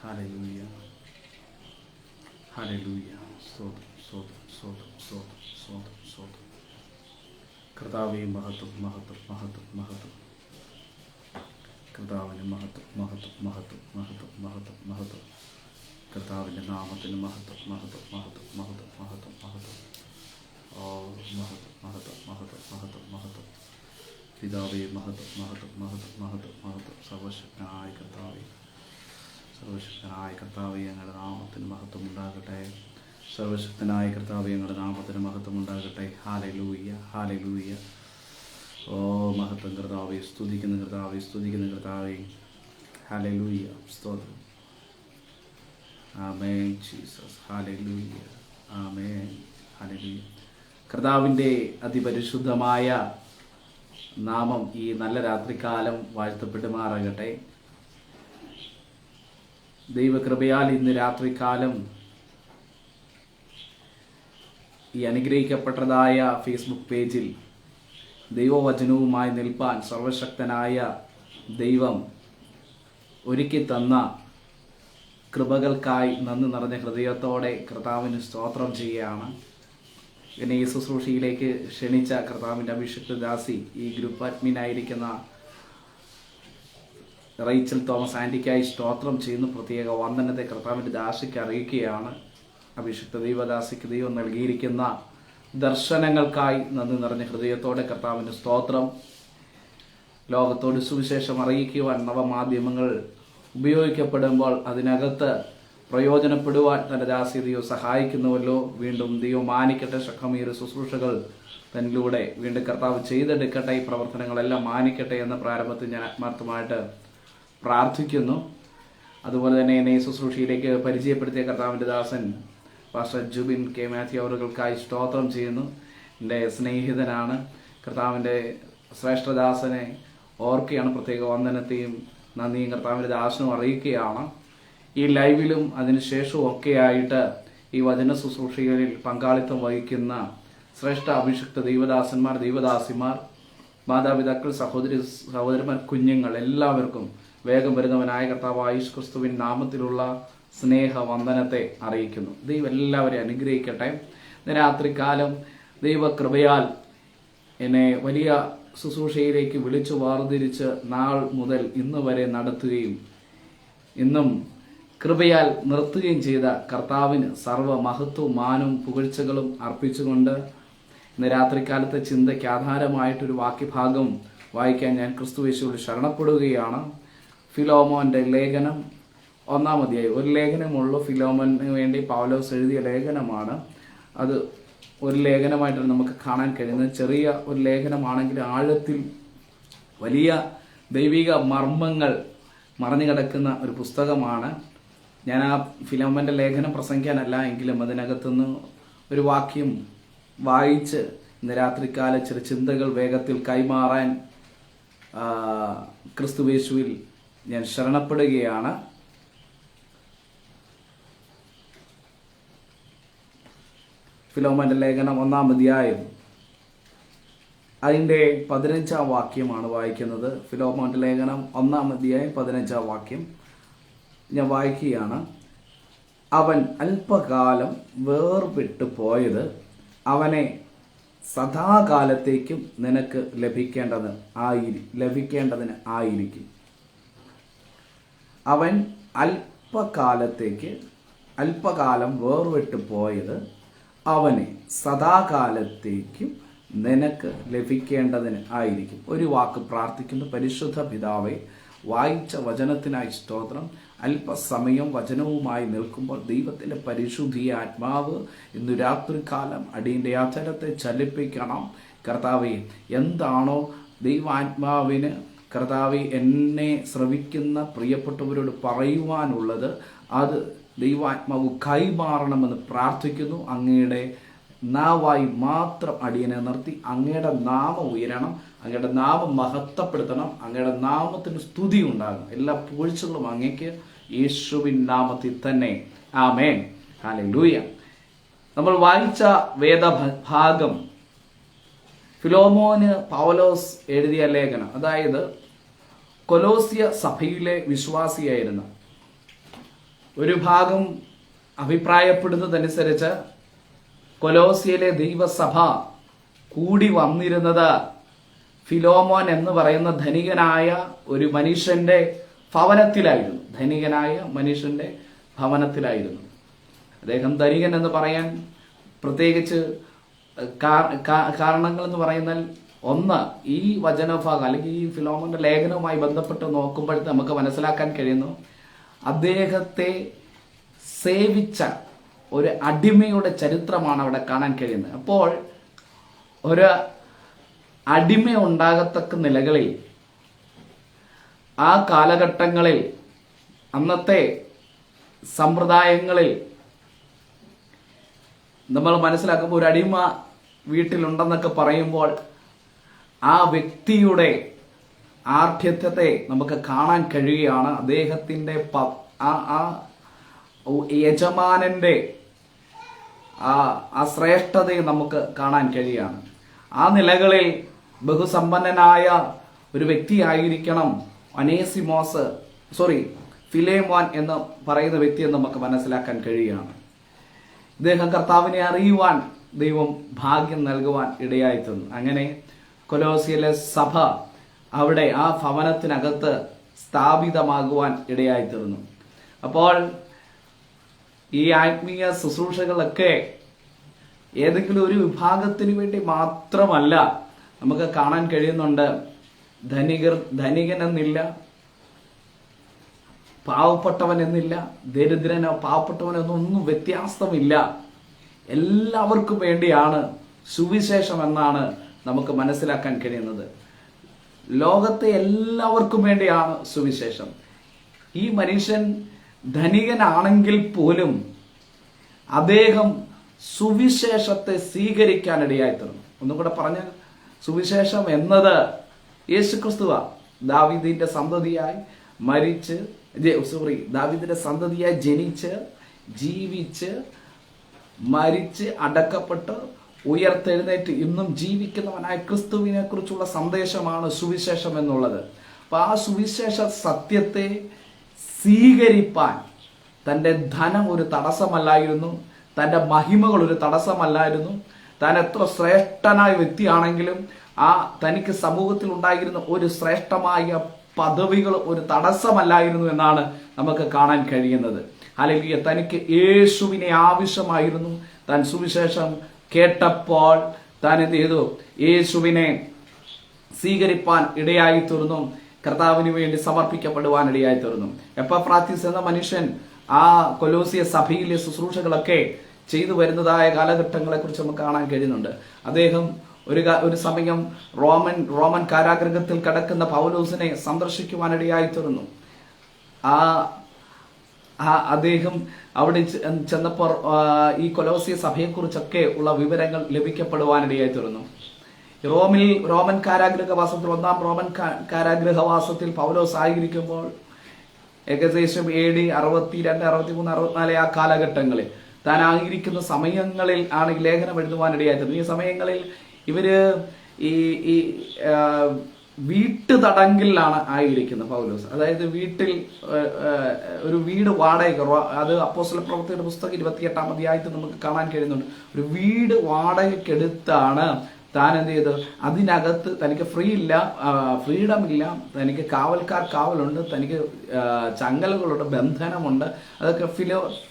Hallelujah, hallelujah. സ്തോത്രം, സ്തോത്രം, സ്തോത്രം, സ്തോത്രം, സ്തോത്രം, സ്തോത്രം. കർത്താവേ, മഹത്വം, മഹത്വം, മഹത്വം, മഹത്വം. കർത്താവിന് മഹത്വം, മഹത്വം, മഹത്വം, മഹത്വം, മഹത്വം, മഹത്വം. കർത്താവിൻ്റെ നാമത്തിന് മഹത്വം, മഹത്വം, മഹത്വം, മഹത്വം, മഹത്വം, മഹത്വം. ഓ മഹത്വം, മഹത്വം, മഹത്വം, മഹത്വം, മഹത്വം. പിതാവേ, മഹത്വം, മഹത്വം, മഹത്വം, മഹത്വം, മഹത്വം. സർവശക്തനായ കർത്താവേ, സർവശക്തനായ കർത്താവേ, ഞങ്ങളുടെ നാമത്തിന് മഹത്വം ഉണ്ടാകട്ടെ. സർവശക്തനായ കർത്താവേ, ഞങ്ങളുടെ നാമത്തിന് മഹത്വം ഉണ്ടാകട്ടെ. Hallelujah, hallelujah. ഓ മഹത്വം കർത്താവേ, സ്തുതിക്കുന്ന കർത്താവേ, സ്തുതിക്കുന്ന കർത്താവേ. ഹല്ലേലൂയ, സ്തോത്രം. ആമേൻ ജീസസ്. ഹല്ലേലൂയ, ആമേൻ, ഹല്ലേലൂയ. കർത്താവിൻ്റെ അതിപരിശുദ്ധമായ നാമം ഈ നല്ല രാത്രികാലം വാഴ്ത്തപ്പെടുമാറാകട്ടെ. ദൈവകൃപയാൽ ഇന്ന് രാത്രികാലം ഈ അനുഗ്രഹിക്കപ്പെട്ടതായ ഫേസ്ബുക്ക് പേജിൽ ദൈവവചനവുമായി നിൽപ്പാൻ സർവശക്തനായ ദൈവം ഒരുക്കി തന്ന കൃപകൾക്കായി നന്ദി നിറഞ്ഞ ഹൃദയത്തോടെ കർത്താവിന് സ്തോത്രം ചെയ്യുകയാണ്. എന്നെ ഈ ശുശ്രൂഷയിലേക്ക് ക്ഷണിച്ച കർത്താവിൻ്റെ അഭിഷിക്ത ദാസി, ഈ ഗ്രൂപ്പ് അഡ്മിനായിരിക്കുന്ന റൈച്ചൽ തോമസ് ആൻറ്റിക്കായി സ്തോത്രം ചെയ്യുന്ന പ്രത്യേക വന്ദനത്തെ കർത്താവിൻ്റെ ദാസിക്ക് അറിയിക്കുകയാണ്. അഭിഷിക്ത ദൈവദാസിക്ക് ദൈവം നൽകിയിരിക്കുന്ന ദർശനങ്ങൾക്കായി നന്ദി നിറഞ്ഞ ഹൃദയത്തോടെ കർത്താവിൻ്റെ സ്തോത്രം. ലോകത്തോട് സുവിശേഷം അറിയിക്കുവാൻ നവമാധ്യമങ്ങൾ ഉപയോഗിക്കപ്പെടുമ്പോൾ അതിനകത്ത് പ്രയോജനപ്പെടുവാൻ തൻ്റെ ദാസി ദൈവം സഹായിക്കുന്നുവല്ലോ. വീണ്ടും ദൈവം മാനിക്കട്ടെ. ശക്തമേറിയ ശുശ്രൂഷകൾ തന്നിലൂടെ വീണ്ടും കർത്താവ് ചെയ്തെടുക്കട്ടെ. ഈ പ്രവർത്തനങ്ങളെല്ലാം മാനിക്കട്ടെ എന്ന പ്രാരംഭത്തിൽ ഞാൻ ആത്മാർത്ഥമായിട്ട് പ്രാർത്ഥിക്കുന്നു. അതുപോലെ തന്നെ എന്നെ ഈ ശുശ്രൂഷയിലേക്ക് പരിചയപ്പെടുത്തിയ കർത്താവിൻ്റെ ദാസൻ പാസ്റ്റർ ജുബിൻ കെ മാത്യു അവറുകൾക്കായി സ്തോത്രം ചെയ്യുന്നു. എൻ്റെ സ്നേഹിതനാണ്. കർത്താവിൻ്റെ ശ്രേഷ്ഠദാസനെ ഓർക്കുകയാണ്. പ്രത്യേക വന്ദനത്തെയും നന്ദിയും കർത്താവിൻ്റെ ദാസനും അറിയിക്കുകയാണ്. ഈ ലൈവിലും അതിനുശേഷവും ഒക്കെയായിട്ട് ഈ വചന ശുശ്രൂഷകളിൽ പങ്കാളിത്തം വഹിക്കുന്ന ശ്രേഷ്ഠ അഭിഷിക്ത ദൈവദാസന്മാർ, ദൈവദാസിമാർ, മാതാപിതാക്കൾ, സഹോദരന്മാർ, കുഞ്ഞുങ്ങൾ എല്ലാവർക്കും വേഗം വരുന്നവനായ കർത്താവായ യേശു ക്രിസ്തുവിൻ നാമത്തിലുള്ള സ്നേഹ വന്ദനത്തെ അറിയിക്കുന്നു. ദൈവം എല്ലാവരെയും അനുഗ്രഹിക്കട്ടെ. രാത്രികാലം ദൈവകൃപയാൽ എന്നെ വലിയ ശുശ്രൂഷയിലേക്ക് വിളിച്ചു വേർതിരിച്ച് നാൾ മുതൽ ഇന്ന് വരെ നടത്തുകയും ഇന്നും കൃപയാൽ നിർത്തുകയും ചെയ്ത കർത്താവിന് സർവ്വ മഹത്വവും മാനവും പുകഴ്ചകളും അർപ്പിച്ചുകൊണ്ട് ഇന്ന് രാത്രികാലത്തെ ചിന്തയ്ക്ക് ആധാരമായിട്ടൊരു വാക്യഭാഗം വായിക്കാൻ ഞാൻ ക്രിസ്തുയേശുവിൽ ശരണപ്പെടുകയാണ്. ഫിലോമോന്റെ ലേഖനം 1-ാം അധ്യായം. ഒരു ലേഖനമുള്ളൂ. ഫിലോമോന് വേണ്ടി പൗലോസ് എഴുതിയ ലേഖനമാണ്. അത് ഒരു ലേഖനമായിട്ടാണ് നമുക്ക് കാണാൻ കഴിയുന്നത്. ചെറിയ ഒരു ലേഖനമാണെങ്കിൽ ആഴത്തിൽ വലിയ ദൈവിക മർമ്മങ്ങൾ മറഞ്ഞു കിടക്കുന്ന ഒരു പുസ്തകമാണ്. ഞാൻ ആ ഫിലോമോന്റെ ലേഖനം പ്രസംഗിക്കാനല്ല, എങ്കിലും അതിനകത്തുനിന്ന് ഒരു വാക്യം വായിച്ച് ഇന്ന് രാത്രികാല ചില ചിന്തകൾ വേഗത്തിൽ കൈമാറാൻ ക്രിസ്തുയേശുവിൽ ഞാൻ ശരണപ്പെടുകയാണ്. ഫിലോമോന്റെ ലേഖനം 1-ാം അധ്യായം അതിൻ്റെ 15-ാം വാക്യമാണ് വായിക്കുന്നത്. ഫിലോമോന്റെ ലേഖനം 1-ാം അധ്യായം 15-ാം വാക്യം ഞാൻ വായിക്കുകയാണ്. അവൻ അല്പകാലം വേർപെട്ടു പോയത് അവനെ സദാകാലത്തേക്കും നിനക്ക് ലഭിക്കേണ്ടതിന് ആയിരിക്കും. അവൻ അല്പകാലം വേർപെട്ടു പോയത് അവനെ സദാകാലത്തേക്കും നിനക്ക് ലഭിക്കേണ്ടതിന് ആയിരിക്കും. ഒരു വാക്ക് പ്രാർത്ഥിക്കുന്നു. പരിശുദ്ധ പിതാവേ, വായിച്ച വചനത്തിനായി സ്തോത്രം. അല്പസമയം വചനവുമായി നിൽക്കുമ്പോൾ ദൈവത്തിൻ്റെ പരിശുദ്ധിയ ആത്മാവ് ഇന്നു രാത്രികാലം അടിയൻ്റെ അധരത്തെ ചലിപ്പിക്കണം. കർത്താവേ, എന്താണോ ദൈവാത്മാവിന് കർത്താവേ എന്നെ ശ്രവിക്കുന്ന പ്രിയപ്പെട്ടവരോട് പറയുവാനുള്ളത് അത് ദൈവാത്മാവ് കൈമാറണമെന്ന് പ്രാർത്ഥിക്കുന്നു. അങ്ങയുടെ നാവായി മാത്രം അടിയനെ നിർത്തി അങ്ങയുടെ നാമം ഉയരണം, അങ്ങയുടെ നാമം മഹത്വപ്പെടുത്തണം, അങ്ങയുടെ നാമത്തിന് സ്തുതി ഉണ്ടാകും. എല്ലാ പുകഴ്ചകളും അങ്ങേക്ക് യേശുവിൻ നാമത്തിൽ തന്നെ. ആമേൻ, ഹല്ലേലൂയ. നമ്മൾ വായിച്ച വേദഭാഗം ഫിലോമോന് പൗലോസ് എഴുതിയ ലേഖനം, അതായത് കൊലോസ്യ സഭയിലെ വിശ്വാസിയായിരുന്ന ഒരു ഭാഗം അഭിപ്രായപ്പെടുന്നതനുസരിച്ച് കൊലോസിയിലെ ദൈവസഭ കൂടി വന്നിരുന്നത് ഫിലോമോൻ എന്ന് പറയുന്ന ധനികനായ ഒരു മനുഷ്യന്റെ ഭവനത്തിലായിരുന്നു. ധനികനായ മനുഷ്യന്റെ ഭവനത്തിലായിരുന്നു. അദ്ദേഹം ധനികൻ എന്ന് പറയാൻ പ്രത്യേകിച്ച് കാരണങ്ങൾ എന്ന് പറയുന്നാൽ, ഒന്ന്, ഈ വചനഭാഗം അല്ലെങ്കിൽ ഈ ഫിലോമോന്റെ ലേഖനവുമായി ബന്ധപ്പെട്ട് നോക്കുമ്പോഴത്തെ നമുക്ക് മനസ്സിലാക്കാൻ കഴിയുന്നു, അദ്ദേഹത്തെ സേവിച്ച ഒരു അടിമയുടെ ചരിത്രമാണ് അവിടെ കാണാൻ കഴിയുന്നത്. അപ്പോൾ ഒരു അടിമ ഉണ്ടാകത്തക്ക നിലകളിൽ ആ കാലഘട്ടങ്ങളിൽ അന്നത്തെ സമ്പ്രദായങ്ങളിൽ നമ്മൾ മനസ്സിലാക്കുമ്പോൾ ഒരു അടിമ വീട്ടിലുണ്ടെന്നൊക്കെ പറയുമ്പോൾ ആ വ്യക്തിയുടെ ആർഢ്യത്തെ നമുക്ക് കാണാൻ കഴിയുകയാണ്. അദ്ദേഹത്തിൻ്റെ ആ യജമാനന്റെ ആ ശ്രേഷ്ഠതയെ നമുക്ക് കാണാൻ കഴിയുകയാണ്. ആ നിലകളിൽ ബഹുസമ്പന്നനായ ഒരു വ്യക്തിയായിരിക്കണം ഫിലേമോൻ എന്ന് പറയുന്ന വ്യക്തിയെ നമുക്ക് മനസ്സിലാക്കാൻ കഴിയുകയാണ്. ഇദ്ദേഹം കർത്താവിനെ അറിയുവാൻ ദൈവം ഭാഗ്യം നൽകുവാൻ ഇടയായി തന്നു. അങ്ങനെ കൊലോസിയിലെ സഭ അവിടെ ആ ഭവനത്തിനകത്ത് സ്ഥാപിതമാകുവാൻ ഇടയായി തീർന്നു. അപ്പോൾ ഈ ആത്മീയ ശുശ്രൂഷകളൊക്കെ ഏതെങ്കിലും ഒരു വിഭാഗത്തിന് വേണ്ടി മാത്രമല്ല നമുക്ക് കാണാൻ കഴിയുന്നുണ്ട്. ധനികൻ എന്നില്ല, പാവപ്പെട്ടവൻ എന്നില്ല, ദരിദ്രനോ പാവപ്പെട്ടവനോ ഒന്നും വ്യത്യാസമില്ല. എല്ലാവർക്കും വേണ്ടിയാണ് സുവിശേഷം എന്നാണ് നമുക്ക് മനസ്സിലാക്കാൻ കഴിയുന്നത്. ലോകത്തെ എല്ലാവർക്കും വേണ്ടിയാണ് സുവിശേഷം. ഈ മനുഷ്യൻ ധനികനാണെങ്കിൽ പോലും അദ്ദേഹം സുവിശേഷത്തെ സ്വീകരിക്കാനിടയായി തീർന്നു. ഒന്നും കൂടെ പറഞ്ഞാൽ, സുവിശേഷം എന്നത് യേശുക്രിസ്തുവാ. ദാവീദിന്റെ സന്തതിയായി ദാവീദിന്റെ സന്തതിയായി ജനിച്ച് ജീവിച്ച് മരിച്ച് അടക്കപ്പെട്ട് ഉയർത്തെഴുന്നേറ്റ് ഇന്നും ജീവിക്കുന്നവനായ ക്രിസ്തുവിനെ കുറിച്ചുള്ള സന്ദേശമാണ് സുവിശേഷം എന്നുള്ളത്. അപ്പൊ ആ സുവിശേഷ സത്യത്തെ സ്വീകരിപ്പാൻ തൻ്റെ ധനം ഒരു തടസ്സമല്ലായിരുന്നു, തൻ്റെ മഹിമകൾ ഒരു തടസ്സമല്ലായിരുന്നു. താൻ എത്ര ശ്രേഷ്ഠനായ വ്യക്തിയാണെങ്കിലും തനിക്ക് സമൂഹത്തിൽ ഉണ്ടായിരുന്ന ഒരു ശ്രേഷ്ഠമായ പദവികൾ ഒരു തടസ്സമല്ലായിരുന്നു എന്നാണ് നമുക്ക് കാണാൻ കഴിയുന്നത്. അല്ലെങ്കിൽ തനിക്ക് യേശുവിനെ ആവശ്യമായിരുന്നു. താൻ സുവിശേഷം കേട്ടപ്പോൾ താൻ എന്ത് ചെയ്തു? യേശുവിനെ സ്വീകരിപ്പാൻ ഇടയായി തീർന്നു. കർത്താവിന് വേണ്ടി സമർപ്പിക്കപ്പെടുവാൻ ഇടയായി തീർന്നു. എപ്പഫ്രാത്തീസ് എന്ന മനുഷ്യൻ ആ കൊലോസിയ സഭയിലെ ശുശ്രൂഷകളൊക്കെ ചെയ്തു വരുന്നതായ കാലഘട്ടങ്ങളെ കുറിച്ച് നമുക്ക് കാണാൻ കഴിയുന്നുണ്ട്. അദ്ദേഹം ഒരു സമയം റോമൻ കാരാഗൃഹത്തിൽ കിടക്കുന്ന പൗലോസിനെ സന്ദർശിക്കുവാനിടയായി തീർന്നു. അദ്ദേഹം അവിടെ ചെന്നപ്പോൾ ഈ കൊലോസിയ സഭയെക്കുറിച്ചൊക്കെ ഉള്ള വിവരങ്ങൾ ലഭിക്കപ്പെടുവാനിടയായി തീർന്നു. റോമൻ കാരാഗൃഹവാസത്തിൽ, ഒന്നാം റോമൻ കാരാഗൃഹവാസത്തിൽ പൗലോസ് ആയിരിക്കുമ്പോൾ ഏകദേശം AD 62, 63, 64 ആ കാലഘട്ടങ്ങളിൽ താൻ ആയിരിക്കുന്ന സമയങ്ങളിൽ ആണ് ഈ ലേഖനം എഴുതുവാനിടയായി തീർന്നു. ഈ സമയങ്ങളിൽ ഇവര് ഈ വീട്ടുതടങ്കലിലാണ് ആയിരിക്കുന്നത് പൗലോസ്. അതായത് വീട്ടിൽ ഒരു വീട് വാടക, അത് അപ്പോസ്തല പ്രവൃത്തിയുടെ പുസ്തകം 28-ാം അധ്യായത്തിൽ നമുക്ക് കാണാൻ കഴിയുന്നുണ്ട്. ഒരു വീട് വാടകയ്ക്കെടുത്താണ് താൻ എന്ത് ചെയ്ത്, അതിനകത്ത് തനിക്ക് ഫ്രീഡം ഇല്ല, തനിക്ക് കാവലുണ്ട്, തനിക്ക് ചങ്ങലകളുണ്ട്, ബന്ധനമുണ്ട്. അതൊക്കെ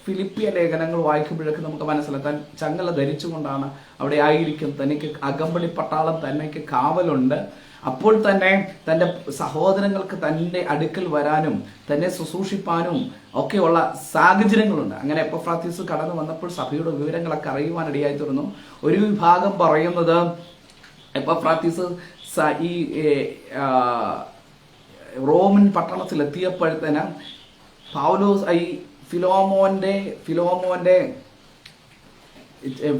ഫിലിപ്പിയ ലേഖനങ്ങൾ വായിക്കുമ്പോഴൊക്കെ നമുക്ക് മനസ്സിലാക്കാം. താൻ ചങ്ങല ധരിച്ചുകൊണ്ടാണ് അവിടെ ആയിരിക്കുന്നത്. തനിക്ക് അകമ്പടി പട്ടാളം തനിക്ക് കാവലുണ്ട്. അപ്പോൾ തന്നെ തൻ്റെ സഹോദരങ്ങൾക്ക് തൻ്റെ അടുക്കൽ വരാനും തന്നെ ശുശ്രൂഷിപ്പാനും ഒക്കെയുള്ള സാഹചര്യങ്ങളുണ്ട്. അങ്ങനെ എപ്പഫ്രാത്തീസ് കടന്നു വന്നപ്പോൾ സഭയുടെ വിവരങ്ങളൊക്കെ അറിയുവാനിടയായി തീർന്നു. ഒരു വിഭാഗം പറയുന്നത് എപ്പഫ്രാത്തീസ് ഈ റോമൻ പട്ടണത്തിൽ എത്തിയപ്പോഴത്തേന് പൗലോസ് ഈ ഫിലോമോന്റെ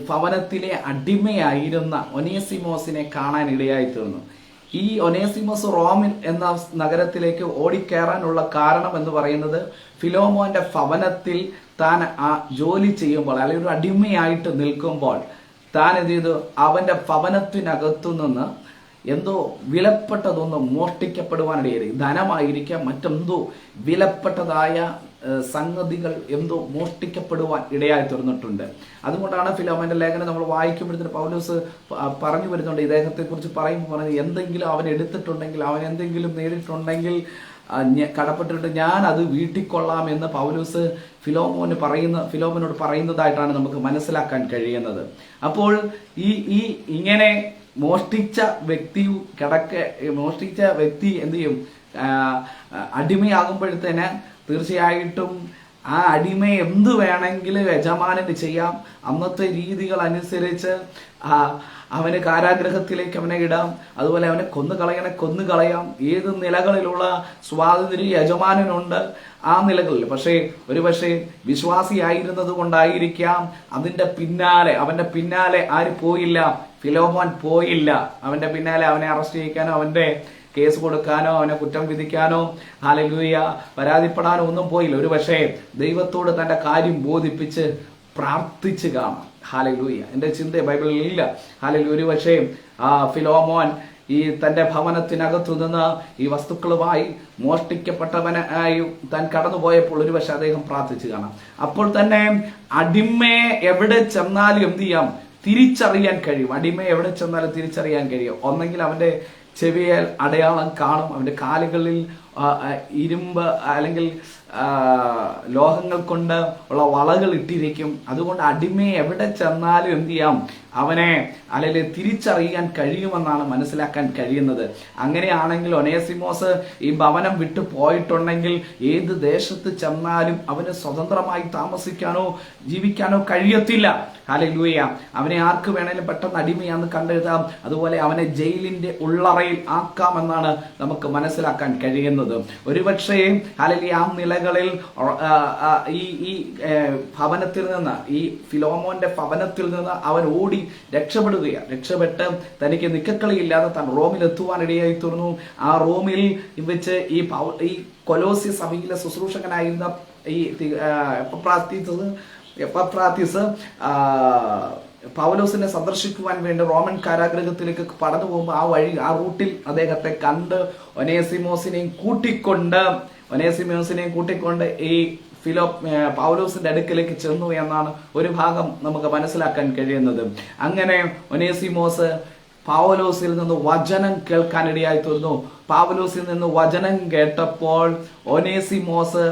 ഭവനത്തിലെ അടിമയായിരുന്ന ഒനേസിമോസിനെ കാണാൻ ഇടയായി തീർന്നു. ഈ ഒനേസിമോസ് റോമിൽ എന്ന നഗരത്തിലേക്ക് ഓടിക്കയറാനുള്ള കാരണം എന്ന് പറയുന്നത് ഫിലോമോന്റെ ഭവനത്തിൽ താൻ ജോലി ചെയ്യുമ്പോൾ, അല്ലെങ്കിൽ ഒരു അടിമയായിട്ട് നിൽക്കുമ്പോൾ താൻ എന്ത് ചെയ്തു, അവന്റെ ഭവനത്തിനകത്തു നിന്ന് എന്തോ വിലപ്പെട്ടതൊന്നും മോഷ്ടിക്കപ്പെടുവാനിടയായി. ധനമായിരിക്കാം, മറ്റെന്തോ വിലപ്പെട്ടതായ സംഗതികൾ എന്തോ മോഷ്ടിക്കപ്പെടുവാൻ ഇടയായി തീർന്നിട്ടുണ്ട്. അതുകൊണ്ടാണ് ഫിലോമോന്റെ ലേഖനം നമ്മൾ വായിക്കുമ്പോഴത്തേന് പൗലോസ് പറഞ്ഞു വരുന്നുണ്ട്, ഇദ്ദേഹത്തെക്കുറിച്ച് പറയുമ്പോൾ എന്തെങ്കിലും അവൻ എടുത്തിട്ടുണ്ടെങ്കിൽ, അവൻ എന്തെങ്കിലും നേടിയിട്ടുണ്ടെങ്കിൽ, കടപ്പെട്ടിട്ട് ഞാൻ അത് വീട്ടിക്കൊള്ളാം എന്ന് പൗലോസ് ഫിലോമോനോട് പറയുന്നതായിട്ടാണ് നമുക്ക് മനസ്സിലാക്കാൻ കഴിയുന്നത്. അപ്പോൾ ഈ ഇങ്ങനെ മോഷ്ടിച്ച വ്യക്തി എന്ത് ചെയ്യും? അടിമയാകുമ്പോഴത്തേന് തീർച്ചയായിട്ടും ആ അടിമയെ എന്ത് വേണമെങ്കിലും യജമാനന് ചെയ്യാം. അന്നത്തെ രീതികൾ അനുസരിച്ച് അവന് കാരാഗ്രഹത്തിലേക്ക് അവനെ ഇടാം. അതുപോലെ അവനെ കൊന്നുകളയാം. ഏത് നിലകളിലുള്ള സ്വാതന്ത്ര്യം യജമാനനുണ്ട് ആ നിലകളിൽ. പക്ഷേ ഒരുപക്ഷെ വിശ്വാസിയായിരുന്നത് കൊണ്ടായിരിക്കാം അവന്റെ പിന്നാലെ ആര് പോയില്ല? ഫിലോമോൻ പോയില്ല. അവന്റെ പിന്നാലെ അവനെ അറസ്റ്റ് ചെയ്യിക്കാനോ അവന്റെ കേസ് കൊടുക്കാനോ അവനെ കുറ്റം വിധിക്കാനോ ഹല്ലേലൂയ പരാതിപ്പെടാനോ ഒന്നും പോയില്ല. ഒരുപക്ഷെ ദൈവത്തോട് തന്റെ കാര്യം ബോധിപ്പിച്ച് പ്രാർത്ഥിച്ച് കാണാം. ഹല്ലേലൂയ. എൻ്റെ ചിന്ത ബൈബിളിൽ ഇല്ല. ഹല്ലേലൂയ. ഒരുപക്ഷെ ഫിലോമോൻ ഈ തന്റെ ഭവനത്തിനകത്തു നിന്ന് ഈ വസ്തുക്കളുമായി മോഷ്ടിക്കപ്പെട്ടവനായി താൻ കടന്നുപോയപ്പോൾ ഒരുപക്ഷെ അദ്ദേഹം പ്രാർത്ഥിച്ചു കാണാം. അപ്പോൾ തന്നെ അടിമയെ എവിടെ ചെന്നാലും എന്ത് ചെയ്യാം? തിരിച്ചറിയാൻ കഴിയും. അടിമയെ എവിടെ ചെന്നാലും തിരിച്ചറിയാൻ കഴിയും. ഒന്നെങ്കിൽ അവന്റെ ചെവിയിൽ അടയാളം കാണും, അവന്റെ കാലുകളിൽ ഇരുമ്പ് അല്ലെങ്കിൽ ലോഹങ്ങൾ കൊണ്ട് ഉള്ള വളകൾ ഇട്ടിരിക്കും. അതുകൊണ്ട് അടിമയെ എവിടെ ചെന്നാലും എന്ത് ചെയ്യാം? അവനെ അല്ലെങ്കിൽ തിരിച്ചറിയാൻ കഴിയുമെന്നാണ് മനസ്സിലാക്കാൻ കഴിയുന്നത്. അങ്ങനെയാണെങ്കിൽ ഒനേസിമോസ് ഈ ഭവനം വിട്ടു പോയിട്ടുണ്ടെങ്കിൽ ഏത് ദേശത്ത് ചെന്നാലും അവന് സ്വതന്ത്രമായി താമസിക്കാനോ ജീവിക്കാനോ കഴിയത്തില്ല. ഹല്ലേലൂയ. അവനെ ആർക്ക് വേണേലും പെട്ടെന്ന് അടിമയാന്ന് കണ്ടെഴുതാം. അതുപോലെ അവനെ ജയിലിന്റെ ഉള്ളറയിൽ ആക്കാമെന്നാണ് നമുക്ക് മനസ്സിലാക്കാൻ കഴിയുന്നത്. ഒരുപക്ഷേ ഹല്ലേലൂയ ആ നിലകളിൽ ഈ ഭവനത്തിൽ നിന്ന്, ഈ ഫിലോമോന്റെ ഭവനത്തിൽ നിന്ന് അവൻ ഓടി രക്ഷപ്പെട്ട് തനിക്ക് നിക്കക്കളിയില്ലാതെ താൻ റോമിൽ എത്തുവാനിടയായി തീർന്നു. ആ റോമിൽ വെച്ച് ഈ കൊലോസ്യ സഭയിലെ ശുശ്രൂഷകനായിരുന്ന ഈ എപ്പഫ്രാത്തീസ് പൗലോസിനെ സന്ദർശിക്കുവാൻ വേണ്ടി റോമൻ കാരാഗ്രഹത്തിലേക്ക് കടന്നു പോകുമ്പോൾ ആ റൂട്ടിൽ അദ്ദേഹത്തെ കണ്ട് ഒനേസിമോസിനെയും കൂട്ടിക്കൊണ്ട് ഈ പൗലോസിന്റെ അടുക്കലേക്ക് ചെന്നു എന്നാണ് ഒരു ഭാഗം നമുക്ക് മനസ്സിലാക്കാൻ കഴിയുന്നത്. അങ്ങനെ ഒനേസിമോസ് പൗലോസിൽ നിന്ന് വചനം കേൾക്കാനിടയായി തീർന്നു. പൗലോസിൽ നിന്ന് വചനം കേട്ടപ്പോൾ ഒനേസിമോസ്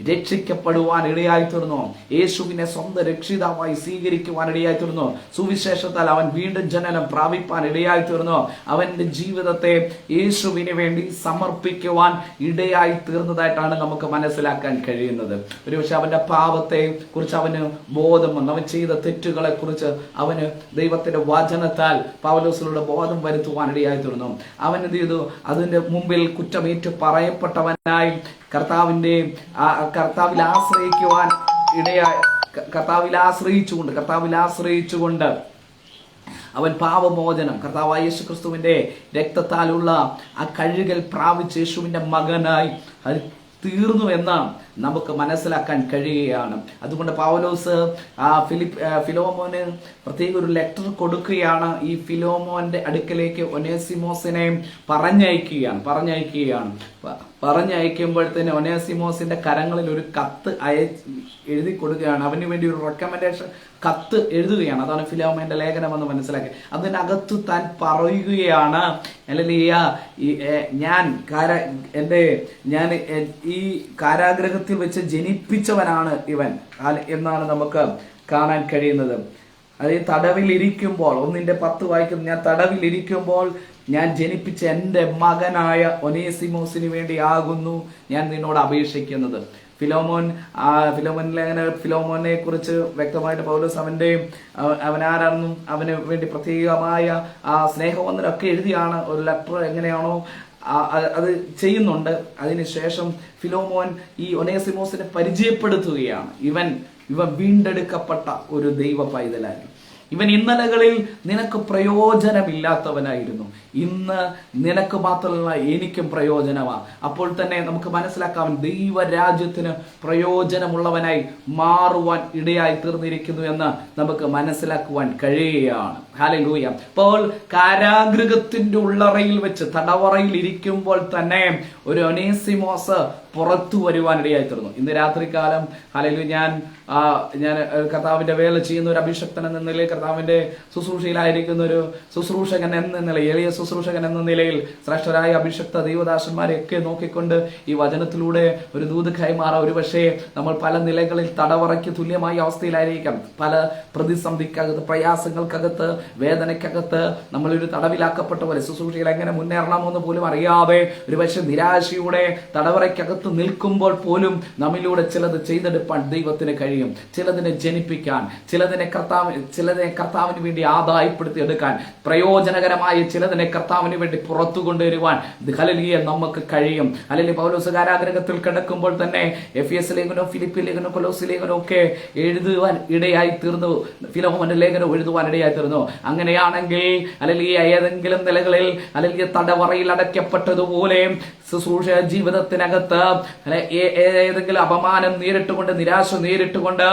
രക്ഷിക്കപ്പെടുവാൻ ഇടയായി തീർന്നു. യേശുവിനെ സ്വന്തം രക്ഷിതാവായി സ്വീകരിക്കുവാൻ ഇടയായി തീർന്നു. സുവിശേഷത്താൽ അവൻ വീണ്ടും ജനനം പ്രാപിപ്പാൻ ഇടയായി തീർന്നു. അവന്റെ ജീവിതത്തെ യേശുവിന് വേണ്ടി സമർപ്പിക്കുവാൻ ഇടയായി തീർന്നതായിട്ടാണ് നമുക്ക് മനസ്സിലാക്കാൻ കഴിയുന്നത്. ഒരുപക്ഷെ അവന്റെ പാപത്തെ കുറിച്ച് അവന് ബോധം വന്നു. അവൻ ചെയ്ത തെറ്റുകളെ കുറിച്ച് അവന് ദൈവത്തിന്റെ വചനത്താൽ പൗലോസിലൂടെ ബോധം വരുത്തുവാൻ ഇടയായി തീർന്നു. അവൻ എന്ത് ചെയ്തു? അതിന്റെ മുമ്പിൽ കുറ്റമേറ്റു പറയപ്പെട്ടവനായി കർത്താവിൽ ആശ്രയിക്കുവാൻ ഇടയായി കർത്താവിൽ ആശ്രയിച്ചുകൊണ്ട് അവൻ പാപമോചനം കർത്താവായ യേശുക്രിസ്തുവിന്റെ രക്തത്താലുള്ള ആ കഴുകൽ പ്രാപിച്ച് യേശുവിന്റെ മകനായി തീർന്നു എന്ന് നമുക്ക് മനസ്സിലാക്കാൻ കഴിയുകയാണ്. അതുകൊണ്ട് പൗലോസ് ഫിലോമോന് പ്രത്യേക ഒരു ലെറ്റർ കൊടുക്കുകയാണ്. ഈ ഫിലോമോന്റെ അടുക്കലേക്ക് ഒനേസിമോസിനെ പറഞ്ഞയക്കുമ്പോഴത്തേന് ഒനേസിമോസിന്റെ കരങ്ങളിൽ ഒരു കത്ത് എഴുതി കൊടുക്കുകയാണ്. അവന് വേണ്ടി ഒരു റെക്കമെൻഡേഷൻ കത്ത് എഴുതുകയാണ്. അതാണ് ഫിലോമോന്റെ ലേഖനം എന്ന് മനസ്സിലാക്കി. അതിനകത്ത് താൻ പറയുകയാണ്, അല്ലെങ്കിൽ ഞാൻ ഈ കാരാഗ്രഹത്തിൽ വെച്ച് ജനിപ്പിച്ചവനാണ് ഇവൻ എന്നാണ് നമുക്ക് കാണാൻ കഴിയുന്നത്. അതായത് തടവിലിരിക്കുമ്പോൾ 1:10 വായിക്കുന്നു, ഞാൻ തടവിലിരിക്കുമ്പോൾ ഞാൻ ജനിപ്പിച്ച എൻ്റെ മകനായ ഒനേസിമോസിന് വേണ്ടി ആകുന്നു ഞാൻ നിന്നോട് അപേക്ഷിക്കുന്നത്. ഫിലോമോനെ കുറിച്ച് വ്യക്തമായിട്ട് പൗലോസ് അവനാരാണെന്നും അവന് വേണ്ടി പ്രത്യേകമായ സ്നേഹവന്ദനമൊക്കെ എഴുതിയാണ് ഒരു ലെറ്റർ എങ്ങനെയാണോ അത് ചെയ്യുന്നുണ്ട്. അതിനുശേഷം ഫിലോമോൻ ഈ ഒനേസിമോസിനെ പരിചയപ്പെടുത്തുകയാണ്. ഇവൻ വീണ്ടെടുക്കപ്പെട്ട ഒരു ദൈവ പൈതലായി. ഇവൻ ഇന്നലകളിൽ നിനക്ക് പ്രയോജനമില്ലാത്തവനായിരുന്നു, ഇന്ന് നിനക്ക് മാത്രമല്ല എനിക്കും പ്രയോജനമാണ്. അപ്പോൾ തന്നെ നമുക്ക് മനസ്സിലാക്കാം ദൈവരാജ്യത്തിന് പ്രയോജനമുള്ളവനായി മാറുവാൻ ഇടയായി തീർന്നിരിക്കുന്നു എന്ന് നമുക്ക് മനസ്സിലാക്കുവാൻ കഴിയുകയാണ്. ഹല്ലേലൂയ. അപ്പോൾ കാരാഗൃഹത്തിന്റെ ഉള്ളറയിൽ വെച്ച് തടവറയിൽ ഇരിക്കുമ്പോൾ തന്നെ ഒരു ഒനേസിമോസ് പുറത്തു വരുവാനിടയായി തീർന്നു. ഇന്ന് രാത്രികാലം ഹല്ലേലൂയ ഞാൻ കർത്താവിന്റെ വേല ചെയ്യുന്ന ഒരു അഭിഷക്തൻ എന്ന നിലയിൽ, കർത്താവിന്റെ ശുശ്രൂഷയിലായിരിക്കുന്ന ഒരു ശുശ്രൂഷകൻ എന്ന നിലയിൽ, എളിയ ശുശ്രൂഷകൻ എന്ന നിലയിൽ ശ്രേഷ്ഠരായ അഭിഷക്ത ദൈവദാസന്മാരെയൊക്കെ നോക്കിക്കൊണ്ട് ഈ വചനത്തിലൂടെ ഒരു ദൂത് കൈമാറാം. ഒരു പക്ഷേ നമ്മൾ പല നിലകളിൽ തടവറയ്ക്ക് തുല്യമായ അവസ്ഥയിലായിരിക്കാം. പല പ്രതിസന്ധിക്കകത്ത്, പ്രയാസങ്ങൾക്കകത്ത്, വേദനയ്ക്കകത്ത് നമ്മളൊരു തടവിലാക്കപ്പെട്ട പോലെ ശുശ്രൂഷയിൽ എങ്ങനെ മുന്നേറണമെന്ന് പോലും അറിയാതെ ഒരു പക്ഷേ നിരാശയുടെ തടവറയ്ക്കകത്ത് നിൽക്കുമ്പോൾ പോലും നമ്മിലൂടെ ചിലത് ചെയ്തെടുപ്പാൻ ദൈവത്തിന് കഴിയും. ചിലതിനെ ജനിപ്പിക്കാൻ, ചിലതിനെ കർത്താവിന് വേണ്ടി ആദായപ്പെടുത്തി എടുക്കാൻ, പ്രയോജനകരമായ ചിലതിനെ കർത്താവിന് വേണ്ടി പുറത്തു കൊണ്ടുവരുവാൻ ഹല്ലേലൂയ നമുക്ക് കഴിയും. അല്ലെങ്കിൽ പൗലോസ് കാരാഗൃഹത്തിൽ കിടക്കുമ്പോൾ തന്നെ എഫെസ്യ ലേഖനവും ഫിലിപ്പി ലേഖനവും കൊലോസ്യ ലേഖനവും ഒക്കെ എഴുതുവാൻ ഇടയായി തീർന്നു. ഫിലോമോന്റെ ലേഖനം എഴുതുവാൻ ഇടയായി തീർന്നു. അങ്ങനെയാണെങ്കിൽ അല്ലെങ്കിൽ ഏതെങ്കിലും നിലകളിൽ അല്ലെങ്കിൽ തടവറയിൽ അടയ്ക്കപ്പെട്ടതുപോലെ ശുശ്രൂഷ ജീവിതത്തിനകത്ത് ഏതെങ്കിലും അപമാനം നേരിട്ടുകൊണ്ട്, നിരാശ നേരിട്ടുകൊണ്ട്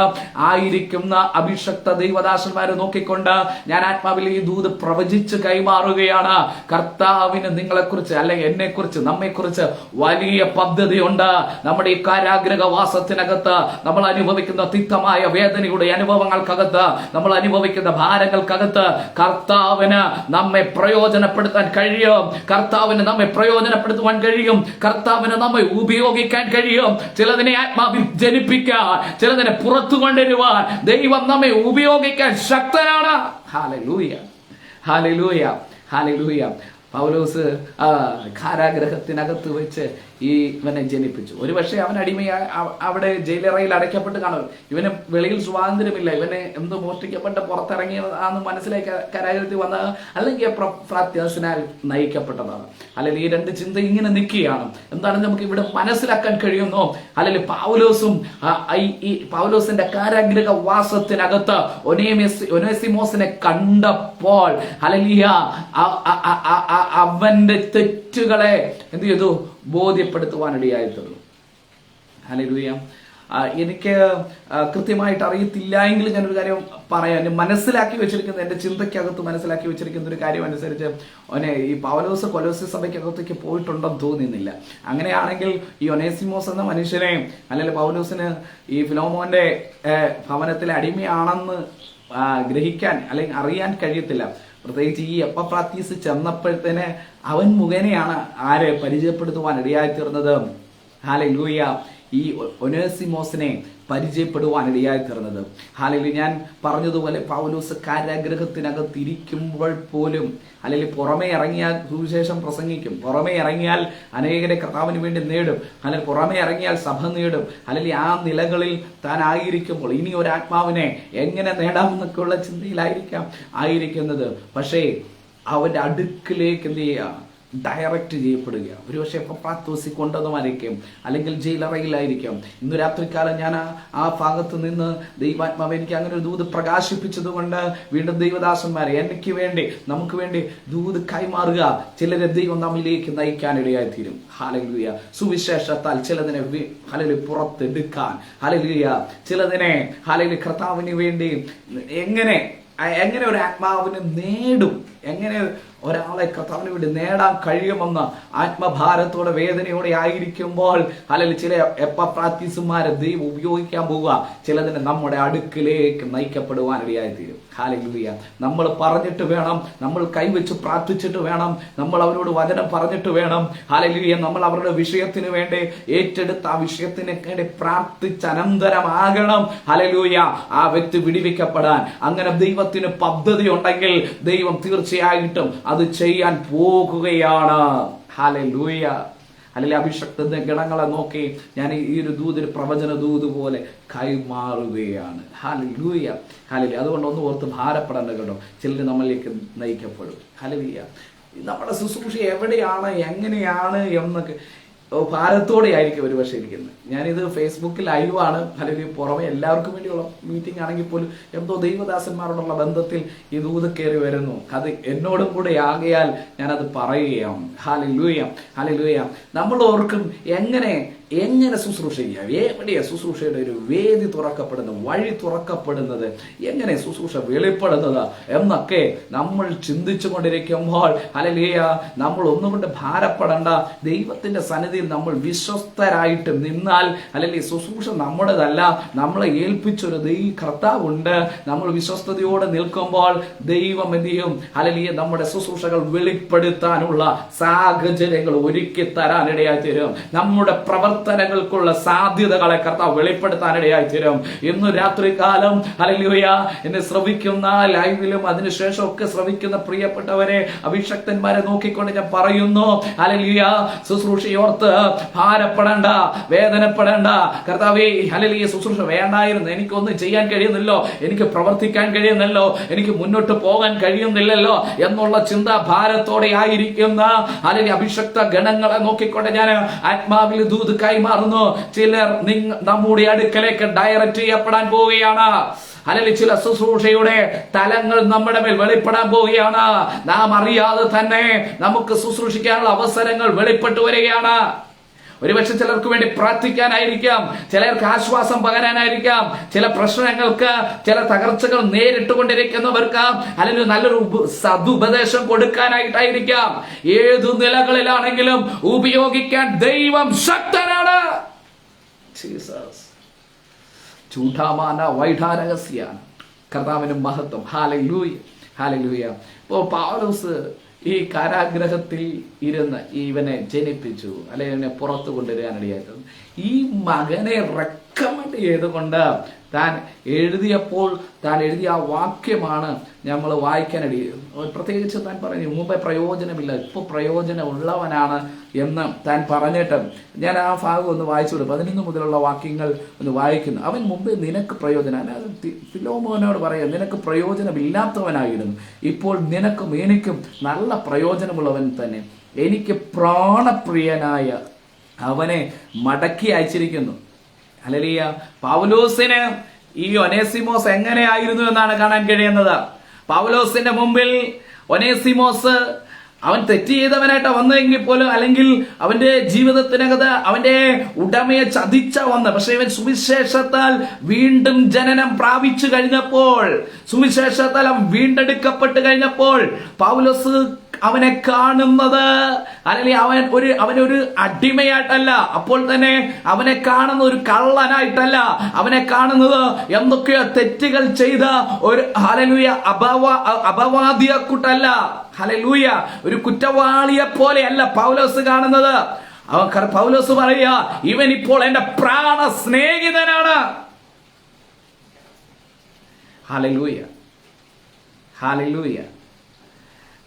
ആയിരിക്കുന്ന അഭിഷക്ത ദൈവദാസന്മാരെ നോക്കിക്കൊണ്ട് ഞാൻ ആത്മാവിൽ ഈ ദൂത് പ്രവചിച്ച് കൈമാറുകയാണ്. കർത്താവിന് നിങ്ങളെക്കുറിച്ച് അല്ലെങ്കിൽ എന്നെക്കുറിച്ച്, നമ്മെക്കുറിച്ച് വലിയ പദ്ധതിയുണ്ട്. നമ്മുടെ ഈ കാരാഗ്രഹവാസത്തിനകത്ത് നമ്മൾ അനുഭവിക്കുന്ന തിക്തമായ വേദനയുടെ അനുഭവങ്ങൾക്കകത്ത്, നമ്മൾ അനുഭവിക്കുന്ന ഭാരങ്ങൾക്കകത്ത് കർത്താവിന് നമ്മെ പ്രയോജനപ്പെടുത്താൻ കഴിയും. കർത്താവിന് നമ്മെ പ്രയോജനപ്പെടുത്തുവാൻ കഴിയും. കർത്താവിന് നമ്മെ ഉപയോഗിക്കാൻ കഴിയും. ചിലതിനെ ആത്മാവിൽ ജനിപ്പിക്കാൻ, ചിലതിനെ പുറത്തു കൊണ്ടുവരുവാൻ ദൈവം നമ്മെ ഉപയോഗിക്കാൻ ശക്തനാണ്. ഹല്ലേലൂയ, ഹല്ലേലൂയ, ഹല്ലേലൂയ. പൗലോസ് കാരാഗ്രഹത്തിനകത്ത് വെച്ച് ഇവനെ ജനിപ്പിച്ചു. ഒരുപക്ഷെ അവൻ അടിമയായി അവിടെ ജയിലറയിൽ അടയ്ക്കപ്പെട്ട് കാണും. ഇവന് വെളിയിൽ സ്വാതന്ത്ര്യമില്ല. ഇവനെ എന്തോ മോഷ്ടിക്കപ്പെട്ട് പുറത്തിറങ്ങിയതാന്ന് മനസ്സിലായി കാരാഗ്രഹത്തിൽ വന്ന, അല്ലെങ്കിൽ പ്രാത്യാസിനാൽ നയിക്കപ്പെട്ടതാണ്. അല്ലെങ്കിൽ ഈ രണ്ട് ചിന്ത ഇങ്ങനെ നിൽക്കുകയാണ്. എന്താണ് നമുക്ക് ഇവിടെ മനസ്സിലാക്കാൻ കഴിയുന്നോ? അല്ലെങ്കിൽ പൗലോസിന്റെ കാരാഗ്രഹ വാസത്തിനകത്ത് ഒനേസിമോസിനെ കണ്ടപ്പോൾ ഹല്ലേലൂയ അവന്റെ തെറ്റുകളെ എന്ത് ചെയ്തു? ബോധ്യപ്പെടുത്തുവാനിടയായി തീർന്നു. ഹല്ലേലൂയ. എനിക്ക് കൃത്യമായിട്ട് അറിയത്തില്ല എങ്കിലും ഞാനൊരു കാര്യം പറയാൻ മനസ്സിലാക്കി വെച്ചിരിക്കുന്ന, എൻ്റെ ചിന്തയ്ക്കകത്ത് മനസ്സിലാക്കി വെച്ചിരിക്കുന്ന ഒരു കാര്യം അനുസരിച്ച് ഈ പൗലോസ് കൊലോസ്യ സഭയ്ക്കകത്തേക്ക് പോയിട്ടുണ്ടെന്ന് തോന്നുന്നില്ല. അങ്ങനെയാണെങ്കിൽ ഈ ഒനേസിമോസ് എന്ന മനുഷ്യനെ അല്ലെങ്കിൽ പൗലോസിന് ഈ ഫിലോമോന്റെ ഭവനത്തിലെ അടിമയാണെന്ന് ഗ്രഹിക്കാൻ അല്ലെങ്കിൽ അറിയാൻ കഴിയത്തില്ല. പ്രത്യേകിച്ച് ഈ എപ്പഫ്രാത്തീസ് ചെന്നപ്പോഴത്തേന് അവൻ മുഖേനയാണ് ആരെ പരിചയപ്പെടുത്തുവാൻ ഇടയായി തീർന്നത്. ഹല്ലേലൂയ. ഈ ഒനേസിമോസിനെ പരിചയപ്പെടുവാൻ ഇടയായി തീർന്നത്. ഹല്ലേലൂയ. ഞാൻ പറഞ്ഞതുപോലെ പൗലോസ് കാരാഗ്രഹത്തിനകത്ത് ഇരിക്കുമ്പോൾ പോലും അല്ലെങ്കിൽ പുറമേ ഇറങ്ങിയാൽ സുവിശേഷം പ്രസംഗിക്കും, പുറമേ ഇറങ്ങിയാൽ അനേകരെ കർത്താവിന് വേണ്ടി നേടും, അല്ലെങ്കിൽ പുറമേ ഇറങ്ങിയാൽ സഭ നേടും. അല്ലെങ്കിൽ ആ നിലകളിൽ താൻ ആയിരിക്കുമ്പോൾ ഇനി ഒരു ആത്മാവിനെ എങ്ങനെ നേടാമെന്നൊക്കെയുള്ള ചിന്തയിലായിരിക്കാം ആയിരിക്കുന്നത്. പക്ഷേ അവന്റെ അടുക്കിലേക്ക് എന്ത് ചെയ്യുക? ഡയറക്റ്റ് ചെയ്യപ്പെടുക. ഒരുപക്ഷെ എപ്പഫ്രാത്തീസ് കൊണ്ടതുമായിരിക്കും, അല്ലെങ്കിൽ ജയിലറയിലായിരിക്കും. ഇന്ന് രാത്രികാലം ഞാൻ ആ ഭാഗത്ത് നിന്ന് ദൈവാത്മാവ് എനിക്ക് അങ്ങനെ ഒരു ദൂത് പ്രകാശിപ്പിച്ചത് കൊണ്ട് വീണ്ടും ദൈവദാസന്മാരെ എനിക്ക് വേണ്ടി, നമുക്ക് വേണ്ടി ദൂത് കൈമാറുക. ചിലരെ ദൈവം നമ്മിലേക്ക് നയിക്കാനിടയായി തീരും. ഹല്ലേലൂയ. സുവിശേഷത്താൽ ചിലതിനെ ഹല്ലേലൂയ പുറത്തെടുക്കാൻ, ഹല്ലേലൂയ, ചിലതിനെ ഹല്ലേലൂയ കർത്താവിന് വേണ്ടി എങ്ങനെ ഒരു ആത്മാവിനെ നേടും, എങ്ങനെ ഒരാളെ കർത്താവിന് വേണ്ടി നേടാൻ കഴിയുമെന്ന് ആത്മഭാരത്തോടെ വേദനയോടെ ആയിരിക്കുമ്പോൾ അല്ലെങ്കിൽ ചില എപ്പഫ്രാത്തീസുമാരെ ദൈവം ഉപയോഗിക്കാൻ പോവുക. ചിലതിനെ നമ്മുടെ അടുക്കിലേക്ക് നയിക്കപ്പെടുവാനിടയായി തീരും. ഹല്ലേലൂയ. നമ്മൾ പറഞ്ഞിട്ട് വേണം, നമ്മൾ കൈവച്ച് പ്രാർത്ഥിച്ചിട്ട് വേണം, നമ്മൾ അവരോട് വചനം പറഞ്ഞിട്ട് വേണം. ഹല്ലേലൂയ. നമ്മൾ അവരുടെ വിഷയത്തിന് വേണ്ടി ഏറ്റെടുത്ത് ആ വിഷയത്തിന് വേണ്ടി പ്രാർത്ഥിച്ച അനന്തരമാകണം ഹല്ലേലൂയ ആ വ്യക്തി വിടിവിക്കപ്പെടാൻ. അങ്ങനെ ദൈവത്തിന് പദ്ധതി ഉണ്ടെങ്കിൽ ദൈവം തീർച്ചയായിട്ടും അത് ചെയ്യാൻ പോകുകയാണ്. ഹല്ലേലൂയ. അല്ലെങ്കിൽ അഭിഷക്ത ഗണങ്ങളെ നോക്കി ഞാൻ ഈ ഒരു ദൂത് പ്രവചന ദൂത് പോലെ കൈമാറുകയാണ്. Hallelujah, hallelujah. അതുകൊണ്ട് ഒന്ന് ഓർത്ത് ഭാരപ്പെടേണ്ട കേട്ടോ. ചിലർ നമ്മളിലേക്ക് നയിക്കപ്പെടും. ഹല്ലേലൂയ. നമ്മുടെ ശുശ്രൂഷ എവിടെയാണ്, എങ്ങനെയാണ് എന്നൊക്കെ ഭാരത്തോടെ ആയിരിക്കും ഒരു പക്ഷേ ഇരിക്കുന്നത്. ഞാനിത് ഫേസ്ബുക്കിൽ ലൈവാണ്, അല്ലെങ്കിൽ പുറമെ എല്ലാവർക്കും വേണ്ടിയുള്ള മീറ്റിംഗ് ആണെങ്കിൽ പോലും എന്തോ ദൈവദാസന്മാരോടുള്ള ബന്ധത്തിൽ ഈ ദൂത് കയറി വരുന്നു. അത് എന്നോടും കൂടെ ആകയാൽ ഞാനത് പറയുകയാണ്. Hallelujah, hallelujah. നമ്മൾ ഓർക്കും എങ്ങനെ ശുശ്രൂഷ ചെയ്യാം, എവിടെയാ ശുശ്രൂഷയുടെ ഒരു വേദി തുറക്കപ്പെടുന്നത്, വഴി തുറക്കപ്പെടുന്നത്, എങ്ങനെ ശുശ്രൂഷ വെളിപ്പെടുന്നത് എന്നൊക്കെ നമ്മൾ ചിന്തിച്ചു കൊണ്ടിരിക്കുമ്പോൾ ഹല്ലേലൂയ, നമ്മൾ ഒന്നുകൊണ്ട് ഭാരപ്പെടേണ്ട. ദൈവത്തിന്റെ സന്നിധിയിൽ നമ്മൾ വിശ്വസ്തരായിട്ട് നിന്നാൽ, അല്ലെങ്കിൽ ശുശ്രൂഷ നമ്മുടേതല്ല, നമ്മളെ ഏൽപ്പിച്ചൊരു കർത്താവുണ്ട്. നമ്മൾ വിശ്വസ്തയോടെ നിൽക്കുമ്പോൾ ദൈവം എന്ത് ചെയ്യും? ഹല്ലേലൂയ, നമ്മുടെ ശുശ്രൂഷകൾ വെളിപ്പെടുത്താനുള്ള സാഹചര്യങ്ങൾ ഒരുക്കി തരാനിടയായി തീരും. നമ്മുടെ പ്രവർത്തനങ്ങൾക്കുള്ള സാധ്യതകളെ കർത്താവ് വെളിപ്പെടുത്താനിടയായി തീരും. ഇന്ന് രാത്രികാലം ഹല്ലേലൂയ എന്നെ ശ്രവിക്കുന്ന ലൈവിലും അതിനുശേഷം ഒക്കെ ശ്രവിക്കുന്ന പ്രിയപ്പെട്ടവരെ, അഭിഷക്തന്മാരെ നോക്കിക്കൊണ്ട് ഞാൻ പറയുന്നു, ഹല്ലേലൂയ, ശുശ്രൂഷയോർത്ത് ഭാരപ്പെടേണ്ട, വേദനപ്പെടേണ്ട. കർത്താവേ, ഹല്ലേലൂയ, ശുശ്രൂഷ വേണ്ടായിരുന്നു, എനിക്കൊന്നും ചെയ്യാൻ കഴിയുന്നില്ലോ, എനിക്ക് പ്രവർത്തിക്കാൻ കഴിയുന്നല്ലോ, എനിക്ക് മുന്നോട്ട് പോകാൻ കഴിയുന്നില്ലല്ലോ എന്നുള്ള ചിന്ത ഭാരത്തോടെ ആയിരിക്കുന്ന ഹല്ലേലൂയ അഭിഷക്ത ഗണങ്ങളെ നോക്കിക്കൊണ്ട് ഞാൻ ആത്മാവിൽ ദൂത് കൈമാറുന്നു. ചിലർ നമ്മുടെ അടുക്കലേക്ക് ഡയറക്റ്റ് ചെയ്യപ്പെടാൻ പോവുകയാണ്. അല്ലെങ്കിൽ ചില ശുശ്രൂഷയുടെ തലങ്ങൾ നമ്മുടെ മേൽ വെളിപ്പെടാൻ പോവുകയാണ്. നാം അറിയാതെ തന്നെ നമുക്ക് ശുശ്രൂഷിക്കാനുള്ള അവസരങ്ങൾ വെളിപ്പെട്ടു വരികയാണ്. ഒരുപക്ഷെ ചിലർക്ക് വേണ്ടി പ്രാർത്ഥിക്കാനായിരിക്കാം, ചിലർക്ക് ആശ്വാസം പകരാനായിരിക്കാം, ചില പ്രശ്നങ്ങൾക്ക്, ചില തകർച്ചകൾ നേരിട്ടുകൊണ്ടിരിക്കുന്നവർക്ക് അല്ലെങ്കിൽ നല്ലൊരു സതുപദേശം കൊടുക്കാനായിട്ടായിരിക്കാം. ഏതു നിലകളിലാണെങ്കിലും ഉപയോഗിക്കാൻ ദൈവം ശക്തനാണ്. കർത്താവിന്റെ മഹത്വം. Hallelujah, hallelujah. ഇപ്പോൾ പൗലോസ് ഈ കാരാഗ്രഹത്തിൽ ഇരുന്ന് ഇവനെ ജനിപ്പിച്ചു, അല്ലെങ്കിൽ ഇവനെ പുറത്തു കൊണ്ടുവരാനിടയായിട്ട് ഈ മകനെ റെക്കമെൻഡ് ചെയ്തുകൊണ്ട് താൻ എഴുതിയപ്പോൾ താൻ എഴുതിയ ആ വാക്യമാണ് നമ്മൾ വായിക്കാനിടയും. പ്രത്യേകിച്ച് താൻ പറഞ്ഞു മുമ്പേ പ്രയോജനമില്ല, ഇപ്പോൾ പ്രയോജനമുള്ളവനാണ് എന്ന് താൻ പറഞ്ഞിട്ട് ഞാൻ ആ ഭാഗം ഒന്ന് വായിച്ചു കൊടുക്കും. 11 മുതലുള്ള വാക്യങ്ങൾ ഒന്ന് വായിക്കുന്നു. അവൻ മുമ്പേ നിനക്ക് പ്രയോജനം, ഫിലോമോനോട് പറയാം, നിനക്ക് പ്രയോജനമില്ലാത്തവനായിരുന്നു, ഇപ്പോൾ നിനക്കും എനിക്കും നല്ല പ്രയോജനമുള്ളവൻ തന്നെ. എനിക്ക് പ്രാണപ്രിയനായ അവനെ മടക്കി അയച്ചിരിക്കുന്നു. ഹല്ലേലൂയ. പൗലോസിന് ഈ ഒനേസിമോസ് എങ്ങനെയായിരുന്നു എന്നാണ് കാണാൻ കഴിയുന്നത്. പൗലോസിന്റെ മുമ്പിൽ ഒനേസിമോസ് അവൻ തെറ്റ് ചെയ്തവനായിട്ട് വന്നെങ്കിൽ പോലും, അല്ലെങ്കിൽ അവന്റെ ജീവിതത്തിനകത്ത് അവന്റെ ഉടമയെ ചതിച്ച വന്ന്, പക്ഷെ ഇവൻ സുവിശേഷത്താൽ വീണ്ടും ജനനം പ്രാപിച്ചു കഴിഞ്ഞപ്പോൾ, സുവിശേഷത്താൽ അവൻ വീണ്ടെടുക്കപ്പെട്ട് കഴിഞ്ഞപ്പോൾ പൗലോസ് അവനെ കാണുന്നത്, അല്ലെങ്കിൽ അവനൊരു അടിമയായിട്ടല്ല, അപ്പോൾ തന്നെ അവനെ കാണുന്ന ഒരു കള്ളനായിട്ടല്ല, അവനെ കാണുന്നത് എന്തൊക്കെയോ തെറ്റുകൾ ചെയ്ത ഒരു ഹല്ലേലൂയ അപവാദിയെ കൂട്ടല്ല, ഹല്ലേലൂയ ഒരു കുറ്റവാളിയെ പോലെയല്ല പൗലോസ് കാണുന്നത്. പൗലോസ് പറയുക, ഇവൻ ഇപ്പോൾ എന്റെ പ്രാണ സ്നേഹിതനാണ്. Hallelujah, hallelujah.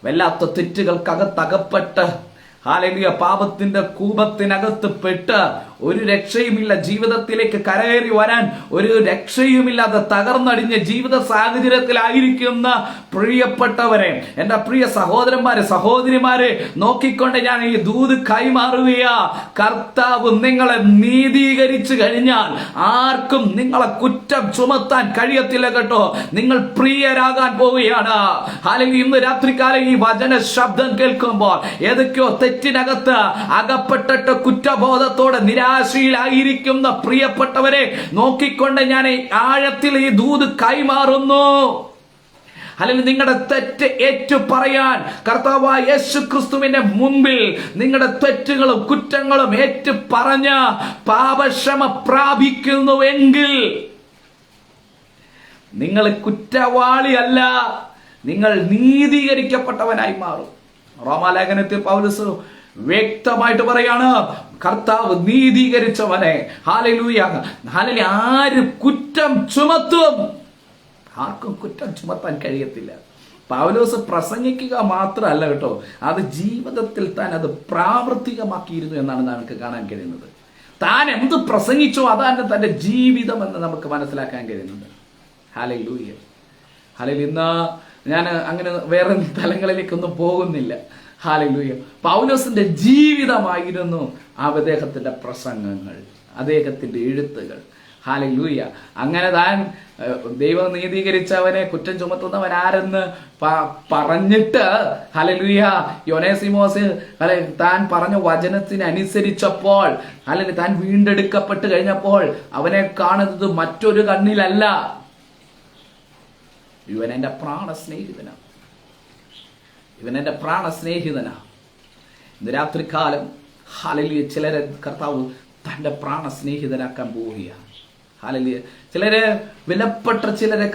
വല്ലാത്ത തെറ്റുകൾക്കകത്തകപ്പെട്ട് ഹല്ലേലൂയ പാപത്തിന്റെ കൂപത്തിനകത്ത് പെട്ട് ഒരു രക്ഷയുമില്ല, ജീവിതത്തിലേക്ക് കരകയറി വരാൻ ഒരു രക്ഷയുമില്ലാതെ തകർന്നടിഞ്ഞ ജീവിത സാഹചര്യത്തിലായിരിക്കുന്ന പ്രിയപ്പെട്ടവരെ, എന്റെ പ്രിയ സഹോദരന്മാരെ, സഹോദരിമാരെ നോക്കിക്കൊണ്ട് ഞാൻ ഈ ദൂത് കൈമാറുകയാ. കർത്താവ് നിങ്ങളെ നീതീകരിച്ചു കഴിഞ്ഞാൽ ആർക്കും നിങ്ങളെ കുറ്റം ചുമത്താൻ കഴിയത്തില്ല കേട്ടോ. നിങ്ങൾ പ്രിയരാകാൻ പോവുകയാണ്. അല്ലെങ്കിൽ ഇന്ന് രാത്രികാലം ഈ വചന ശബ്ദം കേൾക്കുമ്പോൾ ഏതൊക്കെയോ തെറ്റിനകത്ത് അകപ്പെട്ടിട്ട് കുറ്റബോധത്തോടെ നിരാശയിലായിരിക്കുന്ന പ്രിയപ്പെട്ടവരെ നോക്കിക്കൊണ്ട് ഞാൻ ആഴത്തിൽ ഈ ദൂത് കൈമാറുന്നു. അല്ലെങ്കിൽ നിങ്ങളുടെ തെറ്റ് ഏറ്റു പറയാൻ കർത്താവായ യേശു ക്രിസ്തുവിന്റെ മുൻപിൽ നിങ്ങളുടെ തെറ്റുകളും കുറ്റങ്ങളും ഏറ്റു പറഞ്ഞ് പാപക്ഷമ പ്രാപിക്കുന്നുവെങ്കിൽ നിങ്ങൾ കുറ്റവാളിയല്ല, നിങ്ങൾ നീതീകരിക്കപ്പെട്ടവനായി മാറും. റോമാലേഖനത്തിൽ പൗലോസ് വ്യക്തമായിട്ട് പറയാണ്, കർത്താവ് നീതീകരിച്ചവനെ. Hallelujah, hallelujah. ആര് കുറ്റം ചുമത്തും? ആർക്കും കുറ്റം ചുമത്താൻ കഴിയത്തില്ല. പൗലോസ് പ്രസംഗിക്കുക മാത്രമല്ല കേട്ടോ, അത് ജീവിതത്തിൽ താൻ അത് പ്രാവർത്തികമാക്കിയിരുന്നു എന്നാണ് നമുക്ക് കാണാൻ കഴിയുന്നത്. താൻ എന്ത് പ്രസംഗിച്ചോ അതാണ് തന്റെ ജീവിതം എന്ന് നമുക്ക് മനസ്സിലാക്കാൻ കഴിയുന്നുണ്ട്. Hallelujah, hallelujah. ഇന്ന് ഞാൻ അങ്ങനെ വേറെ തലങ്ങളിലേക്കൊന്നും പോകുന്നില്ല. ഹല്ലേലൂയ. പൗലോസിന്റെ ജീവിതമായിരുന്നു അദ്ദേഹത്തിന്റെ പ്രസംഗങ്ങൾ, അദ്ദേഹത്തിന്റെ എഴുത്തുകൾ. ഹല്ലേലൂയ. അങ്ങനെ താൻ ദൈവം നീതീകരിച്ചവനെ കുറ്റം ചുമത്തുന്നവൻ ആരെന്ന് പറഞ്ഞിട്ട് ഹല്ലേലൂയ യോനേസിമോസ് താൻ പറഞ്ഞ വചനത്തിനനുസരിച്ചപ്പോൾ അല്ലെങ്കിൽ താൻ വീണ്ടെടുക്കപ്പെട്ട് കഴിഞ്ഞപ്പോൾ അവനെ കാണുന്നത് മറ്റൊരു കണ്ണിലല്ല, ഇവൻ എന്റെ പ്രാണസ്നേഹിതനാണ്, ഇവൻ എന്റെ പ്രാണസ്നേഹിതനാണ്. ഇന്ന് രാത്രികാലം ഹല്ലേലൂയ ചിലരെ കർത്താവ് തന്റെ പ്രാണസ്നേഹിതനാക്കാൻ പോവുകയാണ്. ഹല്ലേലൂയ. ചിലരെ വിലപ്പെട്ട ചിലരെ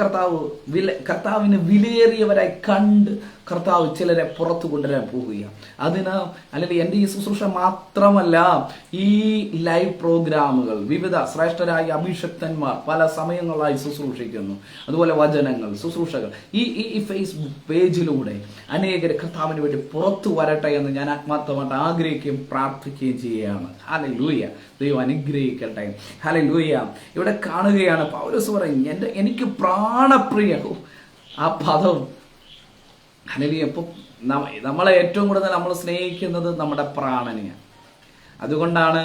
കർത്താവിന് വിലയേറിയവരായി കണ്ട് കർത്താവ് ചിലരെ പുറത്തു കൊണ്ടുവരാൻ പോവുകയാണ്. അതിന് അല്ലെങ്കിൽ എൻ്റെ ഈ ശുശ്രൂഷ മാത്രമല്ല, ഈ ലൈവ് പ്രോഗ്രാമുകൾ വിവിധ ശ്രേഷ്ഠരായ അഭിഷക്തന്മാർ പല സമയങ്ങളായി ശുശ്രൂഷിക്കുന്നു. അതുപോലെ വചനങ്ങൾ, ശുശ്രൂഷകൾ ഈ ഫേസ്ബുക്ക് പേജിലൂടെ അനേകർ കർത്താവിന് വേണ്ടി പുറത്തു വരട്ടെ എന്ന് ഞാൻ ആത്മാർത്ഥമായിട്ട് ആഗ്രഹിക്കുകയും പ്രാർത്ഥിക്കുകയും ചെയ്യുകയാണ്. ഹല്ലേലൂയ. ദൈവം അനുഗ്രഹിക്കട്ടെ. ഹല്ലേലൂയ. ഇവിടെ കാണുകയാണ് പൗലോസ് പറയും എനിക്ക് പ്രാണപ്രിയവും ആ പദം. ഹല്ലേലൂയ. ഇപ്പം നമ്മളെ ഏറ്റവും കൂടുതൽ നമ്മൾ സ്നേഹിക്കുന്നത് നമ്മുടെ പ്രാണനെയാണ്. അതുകൊണ്ടാണ്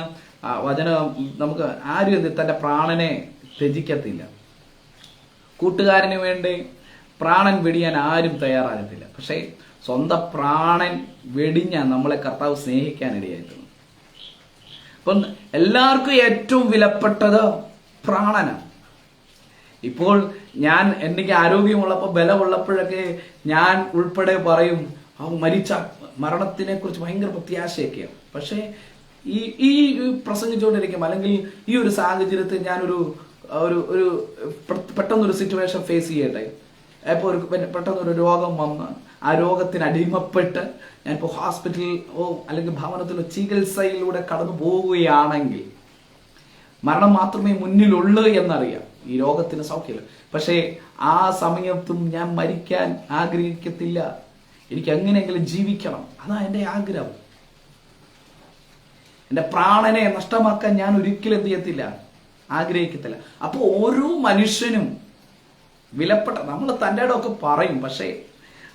വചനം നമുക്ക് ആരും തൻ്റെ പ്രാണനെ ത്യജിക്കത്തില്ല. കൂട്ടുകാരന് വേണ്ടി പ്രാണൻ വെടിയാൻ ആരും തയ്യാറാകത്തില്ല. പക്ഷേ സ്വന്തം പ്രാണൻ വെടിഞ്ഞാൽ നമ്മളെ കർത്താവ് സ്നേഹിക്കാനിടയായിട്ടുണ്ട്. അപ്പം എല്ലാവർക്കും ഏറ്റവും വിലപ്പെട്ടത് പ്രാണനാണ്. ഇപ്പോൾ എനിക്ക് ആരോഗ്യമുള്ളപ്പോൾ ബലമുള്ളപ്പോഴൊക്കെ ഞാൻ ഉൾപ്പെടെ പറയും മരിച്ച മരണത്തിനെ കുറിച്ച് ഭയങ്കര പ്രത്യാശയൊക്കെയാണ്. പക്ഷേ ഈ പ്രസംഗിച്ചുകൊണ്ടിരിക്കും അല്ലെങ്കിൽ ഈ ഒരു സാഹചര്യത്തിൽ ഞാനൊരു ഒരു പെട്ടെന്നൊരു സിറ്റുവേഷൻ ഫേസ് ചെയ്യട്ടെ. ഇപ്പോൾ പെട്ടെന്നൊരു രോഗം വന്ന് ആ രോഗത്തിന് അടിമപ്പെട്ട് ഞാനിപ്പോൾ ഹോസ്പിറ്റലിലോ അല്ലെങ്കിൽ ഭവനത്തിലോ ചികിത്സയിലൂടെ കടന്നു പോവുകയാണെങ്കിൽ മരണം മാത്രമേ മുന്നിലുള്ളൂ എന്നറിയാം. ഈ രോഗത്തിന് സൗഖ്യമില്ല. പക്ഷേ ആ സമയത്തും ഞാൻ മരിക്കാൻ ആഗ്രഹിക്കത്തില്ല. എനിക്ക് എങ്ങനെയെങ്കിലും ജീവിക്കണം, അതാ എൻ്റെ ആഗ്രഹം. എൻ്റെ പ്രാണനെ നഷ്ടമാക്കാൻ ഞാൻ ഒരിക്കലും എന്ത് ചെയ്യത്തില്ല, ആഗ്രഹിക്കത്തില്ല. അപ്പോൾ ഓരോ മനുഷ്യനും വിലപ്പെട്ട നമ്മൾ തൻ്റെ ഇടമൊക്കെ പറയും. പക്ഷേ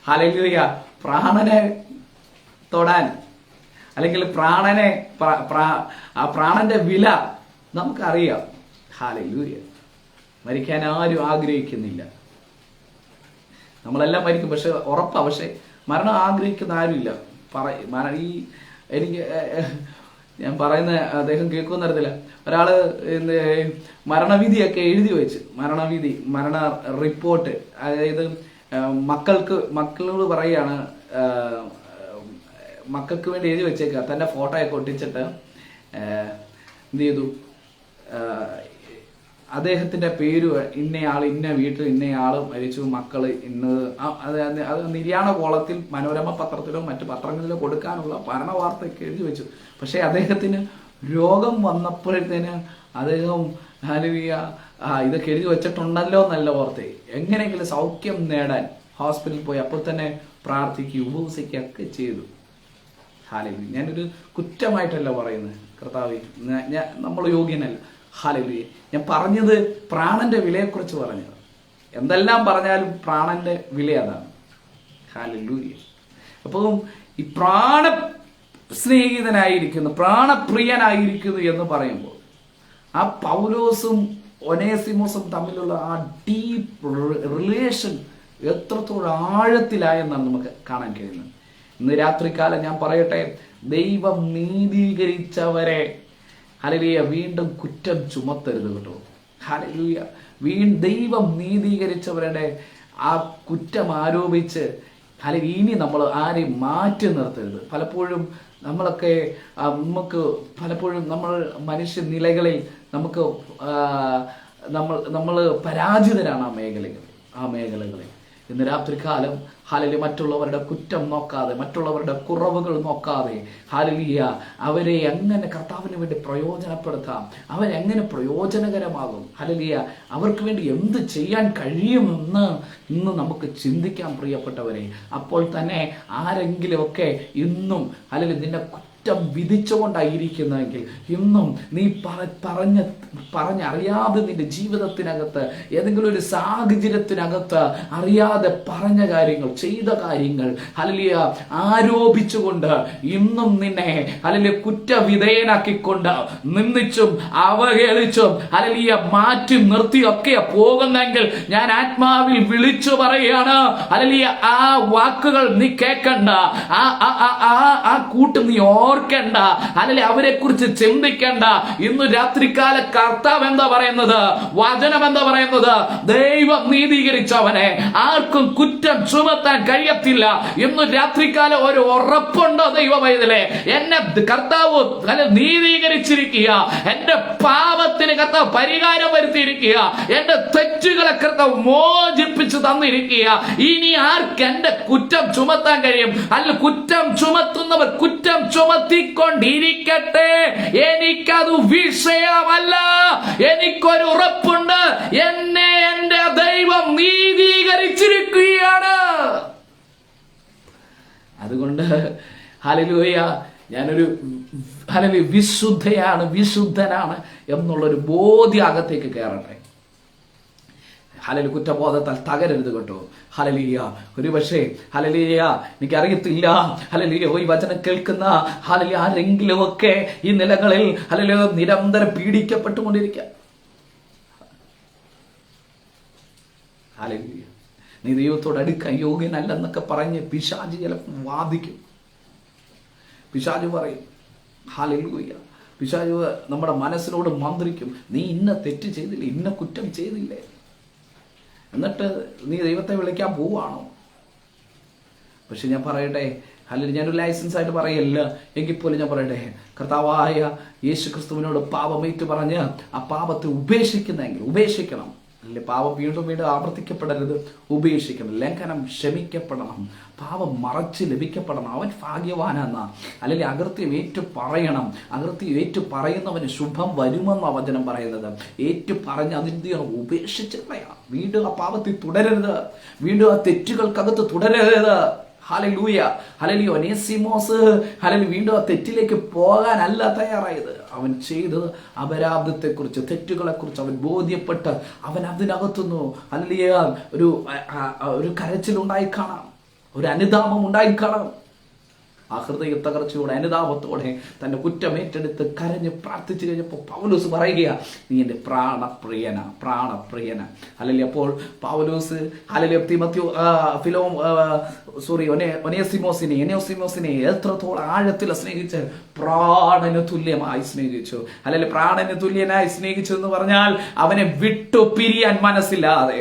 ഹല്ലേലൂയ പ്രാണനെ തൊടാൻ അല്ലെങ്കിൽ പ്രാണന്റെ വില നമുക്കറിയാം. ഹല്ലേലൂയ. മരിക്കാൻ ആരും ആഗ്രഹിക്കുന്നില്ല. നമ്മളെല്ലാം മരിക്കും, പക്ഷെ ഉറപ്പാണ്. പക്ഷെ മരണം ആഗ്രഹിക്കുന്ന ആരുമില്ല. എനിക്ക് ഞാൻ പറയുന്ന അദ്ദേഹം കേൾക്കുമെന്ന് അറിയത്തില്ല. ഒരാള് മരണവിധിയൊക്കെ എഴുതി വെച്ച് മരണ റിപ്പോർട്ട്, അതായത് മക്കളോട് പറയുകയാണ്, മക്കൾക്ക് വേണ്ടി എഴുതി വെച്ചേക്കുക. തൻ്റെ ഫോട്ടോയൊക്കെ ഒട്ടിച്ചിട്ട് എന്ത് ചെയ്തു, അദ്ദേഹത്തിന്റെ പേര് ഇന്നയാൾ, ഇന്ന വീട്ടിൽ ഇന്നയാൾ മരിച്ചു, മക്കള് ഇന്നത്. അത് നിര്യാണ കോളത്തിൽ മനോരമ പത്രത്തിലോ മറ്റു പത്രങ്ങളിലോ കൊടുക്കാനുള്ള മരണ വാർത്തയൊക്കെ എഴുതി വെച്ചു. പക്ഷെ അദ്ദേഹത്തിന് രോഗം വന്നപ്പോഴത്തേന് അദ്ദേഹം ഹല്ലേലൂയ ഇതൊക്കെ എഴുതി വെച്ചിട്ടുണ്ടല്ലോ എന്നല്ല ഓർത്തെ. എങ്ങനെയെങ്കിലും സൗഖ്യം നേടാൻ ഹോസ്പിറ്റലിൽ പോയി അപ്പോൾ തന്നെ പ്രാർത്ഥിക്കുകയും ഉപവസിക്കുകയൊക്കെ ചെയ്തു. ഹല്ലേലൂയ. ഞാനൊരു കുറ്റമായിട്ടല്ല പറയുന്നത്, കർത്താവേ നമ്മൾ യോഗ്യനല്ല. ഹല്ലേലൂയ. ഞാൻ പറഞ്ഞത് പ്രാണന്റെ വിലയെക്കുറിച്ച് പറഞ്ഞത്. എന്തെല്ലാം പറഞ്ഞാലും പ്രാണന്റെ വില അതാണ്. ഹല്ലേലൂയ. അപ്പോൾ ഈ സ്നേഹിതനായിരിക്കുന്നു, പ്രാണപ്രിയനായിരിക്കുന്നു എന്ന് പറയുമ്പോൾ ആ പൗലോസും ഒനേസിമോസും തമ്മിലുള്ള ആ ഡീപ്പ് റിലേഷൻ എത്രത്തോളം ആഴത്തിലായെന്നാണ് നമുക്ക് കാണാൻ കഴിയുന്നത്. ഇന്ന് രാത്രികാലം ഞാൻ പറയട്ടെ, ദൈവം നീതീകരിച്ചവരെ ഹല്ലേലൂയ വീണ്ടും കുറ്റം ചുമത്തരുത് കേട്ടോ. ഹല്ലേലൂയ. ദൈവം നീതീകരിച്ചവരുടെ ആ കുറ്റം ആരോപിച്ച് അല്ലെങ്കിൽ ഇനി നമ്മൾ ആരെയും മാറ്റി നിർത്തരുത്. പലപ്പോഴും പലപ്പോഴും നമ്മൾ മനുഷ്യ നിലകളിൽ നമ്മൾ പരാജിതരാണ് ആ മേഖലകളിൽ. ഇന്ന് രാത്രികാലം ഹല്ലേലൂയ മറ്റുള്ളവരുടെ കുറ്റം നോക്കാതെ, മറ്റുള്ളവരുടെ കുറവുകൾ നോക്കാതെ ഹല്ലേലൂയ അവരെ എങ്ങനെ കർത്താവിന് വേണ്ടി പ്രയോജനപ്പെടുത്താം, അവരെങ്ങനെ പ്രയോജനകരമാകും, ഹല്ലേലൂയ അവർക്ക് വേണ്ടി എന്ത് ചെയ്യാൻ കഴിയുമെന്ന് ഇന്ന് നമുക്ക് ചിന്തിക്കാൻ പ്രിയപ്പെട്ടവരെ. അപ്പോൾ തന്നെ ആരെങ്കിലുമൊക്കെ ഇന്നും ഹല്ലേലൂയ നിന്നെ കുറ്റം വിധിച്ചുകൊണ്ടായിരിക്കുന്നെങ്കിൽ ഇന്നും നീ പറഞ്ഞറിയാതെ നിന്റെ ജീവിതത്തിനകത്ത് ഏതെങ്കിലും ഒരു സാഹചര്യത്തിനകത്ത് അറിയാതെ പറഞ്ഞ കാര്യങ്ങൾ, ചെയ്ത കാര്യങ്ങൾ ഹല്ലേലൂയ ആരോപിച്ചുകൊണ്ട് ഇന്നും നിന്നെ ഹല്ലേലൂയ കുറ്റവിധേയനാക്കിക്കൊണ്ട് നിന്ദിച്ചും അവഹേളിച്ചും ഹല്ലേലൂയ മാറ്റി നിർത്തിയൊക്കെ പോകുന്നെങ്കിൽ ഞാൻ ആത്മാവിൽ വിളിച്ചു പറയുകയാണ്, ഹല്ലേലൂയ ആ വാക്കുകൾ നീ കേൾക്കണ്ട, ആ കൂട്ട് നീ ഓർക്കണ്ട, ഹല്ലേലൂയ അവരെ കുറിച്ച് ചിന്തിക്കണ്ട. ഇന്ന് രാത്രികാല കർത്താവ് എന്താ പറയുന്നത്, വചനം എന്താ പറയുന്നത്, ദൈവം നീതീകരിച്ചവനെ ആർക്കും കുറ്റം ചുമത്താൻ കഴിയത്തില്ല. ഇന്ന് രാത്രികാലം ഒരു ഉറപ്പുണ്ടോ ദൈവമൈതലേ, എന്നെ കർത്താവ് നീതീകരിച്ചിരിക്കുക, എന്റെ പാപത്തിന് കർത്താവ് പരിഹാരം വരുത്തിയിരിക്കുക, എന്റെ തെറ്റുകളെ കർത്താവ് മോചിപ്പിച്ചു തന്നിരിക്കുക. ഇനി ആർക്ക് എന്റെ കുറ്റം ചുമത്താൻ കഴിയും? അല്ല, കുറ്റം ചുമത്തുന്നവർ കുറ്റം ചുമത്തിക്കൊണ്ടിരിക്കട്ടെ, എനിക്കത് വിഷയമല്ല. എനിക്കൊരു ഉറപ്പുണ്ട്, എന്നെ എന്റെ ദൈവം നീതീകരിച്ചിരിക്കുകയാണ്. അതുകൊണ്ട് ഹല്ലേലൂയ, ഞാനൊരു ഹല്ലേലൂയ വിശുദ്ധനാണ് എന്നുള്ളൊരു ബോധ്യം അകത്തേക്ക് കയറട്ടെ. ഹല്ലേലൂയ, കുറ്റബോധത്താൽ തകരരുത് കേട്ടോ. ഹല്ലേലൂയ, ഒരുപക്ഷേ ഹല്ലേലൂയ എനിക്കറിയത്തില്ല, ഹല്ലേലൂയ ഈ വചനം കേൾക്കുന്ന ഹല്ലേലൂയ ആരെങ്കിലും ഒക്കെ ഈ നിലകളിൽ ഹല്ലേലൂയ നിരന്തരം പീഡിക്കപ്പെട്ടുകൊണ്ടിരിക്കുക. ഹല്ലേലൂയ, നീ ദൈവത്തോട് അടുക്കാൻ യോഗ്യനല്ലെന്നൊക്കെ പറഞ്ഞ് പിശാച് ചിലപ്പോൾ വാദിക്കും. പിശാച് പറയും, ഹല്ലേലൂയ, പിശാച് നമ്മുടെ മനസ്സിനോട് മന്ത്രിക്കും, നീ ഇന്ന തെറ്റ് ചെയ്തില്ലേ, ഇന്ന കുറ്റം ചെയ്തില്ലേ, എന്നിട്ട് നീ ദൈവത്തെ വിളിക്കാൻ പോവാണോ? പക്ഷെ ഞാൻ പറയട്ടെ, അല്ലെങ്കിൽ ഞാനൊരു ലൈസൻസ് ആയിട്ട് പറയല്ല, എങ്കിൽ പോലും ഞാൻ പറയട്ടെ, കർത്താവായ യേശു ക്രിസ്തുവിനോട് പാപമേറ്റു പറഞ്ഞ് ആ പാപത്തെ ഉപേക്ഷിക്കണം. അല്ലെ, പാപം വീണ്ടും ആവർത്തിക്കപ്പെടരുത്, ഉപേക്ഷിക്കണം. ലംഘനം ക്ഷമിക്കപ്പെടണം, പാപം മറച്ച് ലഭിക്കപ്പെടണം. അവൻ ഭാഗ്യവാനെന്ന, അല്ലെങ്കിൽ അകൃത്യം ഏറ്റു പറയണം. അകൃത്യം ഏറ്റു പറയുന്നവന് ശുഭം വരുമെന്ന വചനം പറയുന്നത്. ഏറ്റു പറഞ്ഞ് അതിൻ്റെ ഉപേക്ഷിച്ച് കളയാം. വീണ്ടും ആ പാപത്തിൽ തുടരരുത്, വീണ്ടും ആ തെറ്റുകൾക്കകത്ത് തുടരരുത്. ഹല്ലേലൂയ, ഹല്ലേലൂയ. ഒനേസിമോസ് ഹല്ലേലൂയ വീണ്ടും ആ തെറ്റിലേക്ക് പോകാനല്ല തയ്യാറായത്. അവൻ ചെയ്തത് അപരാധത്തെക്കുറിച്ച്, തെറ്റുകളെക്കുറിച്ച് അവൻ ബോധ്യപ്പെട്ട് അവൻ അതിനകത്തുനിന്നു ഹല്ലേലൂയ ഒരു കരച്ചിലുണ്ടായി കാണാം, ഒരു അനുതാപം ഉണ്ടായി കാണാം. ആ ഹൃദയ തകർച്ചയോടെ അനുതാപത്തോടെ തന്റെ കുറ്റമേറ്റെടുത്ത് കരഞ്ഞ് പ്രാർത്ഥിച്ചു കഴിഞ്ഞപ്പോൾ പൗലോസ് പറയുക, നീ എൻ്റെ പ്രാണപ്രിയന. അല്ലെങ്കിൽ അപ്പോൾ പൗലോസ് ഒനേസിമോസിനെ എത്രത്തോളം ആഴത്തിൽ സ്നേഹിച്ച് പ്രാണന് തുല്യമായി സ്നേഹിച്ചു. അല്ലെങ്കിൽ പ്രാണന് തുല്യനായി സ്നേഹിച്ചു എന്ന് പറഞ്ഞാൽ അവനെ വിട്ടു പിരിയാൻ മനസ്സില്ലാതെ.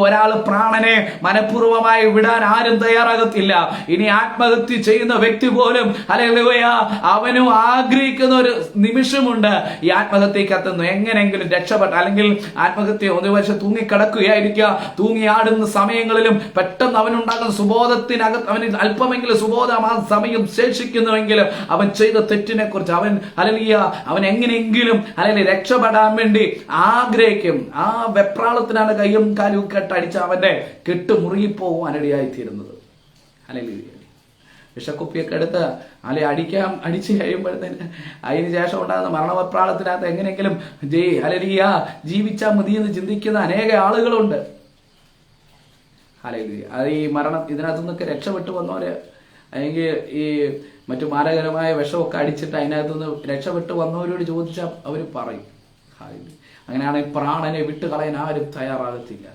ഒരാൾ പ്രാണനെ മനഃപൂർവ്വമായി വിടാൻ ആരും തയ്യാറാകത്തില്ല. ഇനി ആത്മഹത്യ ചെയ്യുന്ന വ്യക്തി പോലും ഹല്ലേലൂയ അവനും ആഗ്രഹിക്കുന്ന ഒരു നിമിഷമുണ്ട്, ഈ ആത്മഹത്യക്കകത്തുനിന്ന് എങ്ങനെയെങ്കിലും രക്ഷപ്പെട്ട, അല്ലെങ്കിൽ ആത്മഹത്യ ഒരു വർഷം തൂങ്ങിക്കിടക്കുകയായിരിക്കുക, തൂങ്ങിയാടുന്ന സമയങ്ങളിലും പെട്ടെന്ന് അവനുണ്ടാകുന്ന സുബോധത്തിനകത്ത് അവന് അല്പമെങ്കിലും സുബോധം ആ സമയം ശേഷിക്കുന്നുവെങ്കിലും അവൻ ചെയ്ത തെറ്റിനെ കുറിച്ച് അവൻ എങ്ങനെയെങ്കിലും അല്ലെങ്കിൽ രക്ഷപ്പെടാൻ വേണ്ടി ആഗ്രഹിക്കും. ആ വെപ്രാളത്തിനാണ് കയ്യും കാലും കെട്ടടിച്ച് അവന്റെ കെട്ട് മുറുകിപ്പോവാനിടയായിത്തീരുന്നത്. ഹല്ലേലൂയ. വിഷക്കുപ്പിയൊക്കെ എടുത്ത് അടിച്ച് കഴിയുമ്പോഴത്തേന് അതിന് ശേഷം ഉണ്ടാകുന്ന മരണവെപ്രാളത്തിനകത്ത് എങ്ങനെയെങ്കിലും ഹല്ലേലൂയ ജീവിച്ചാൽ മതിയെന്ന് ചിന്തിക്കുന്ന അനേക ആളുകളുണ്ട്. ഹല്ലേലൂയ. അത് ഈ ഇതിനകത്തു നിന്നൊക്കെ രക്ഷപ്പെട്ടു വന്നവര്, അല്ലെങ്കിൽ ഈ മറ്റു മാരകരമായ വിഷമൊക്കെ അടിച്ചിട്ട് അതിനകത്തുനിന്ന് രക്ഷപ്പെട്ടു വന്നവരോട് ചോദിച്ചാൽ അവർ പറയും. അങ്ങനെയാണെങ്കിൽ പ്രാണനെ വിട്ടുകളയാൻ ആരും തയ്യാറാകത്തില്ല.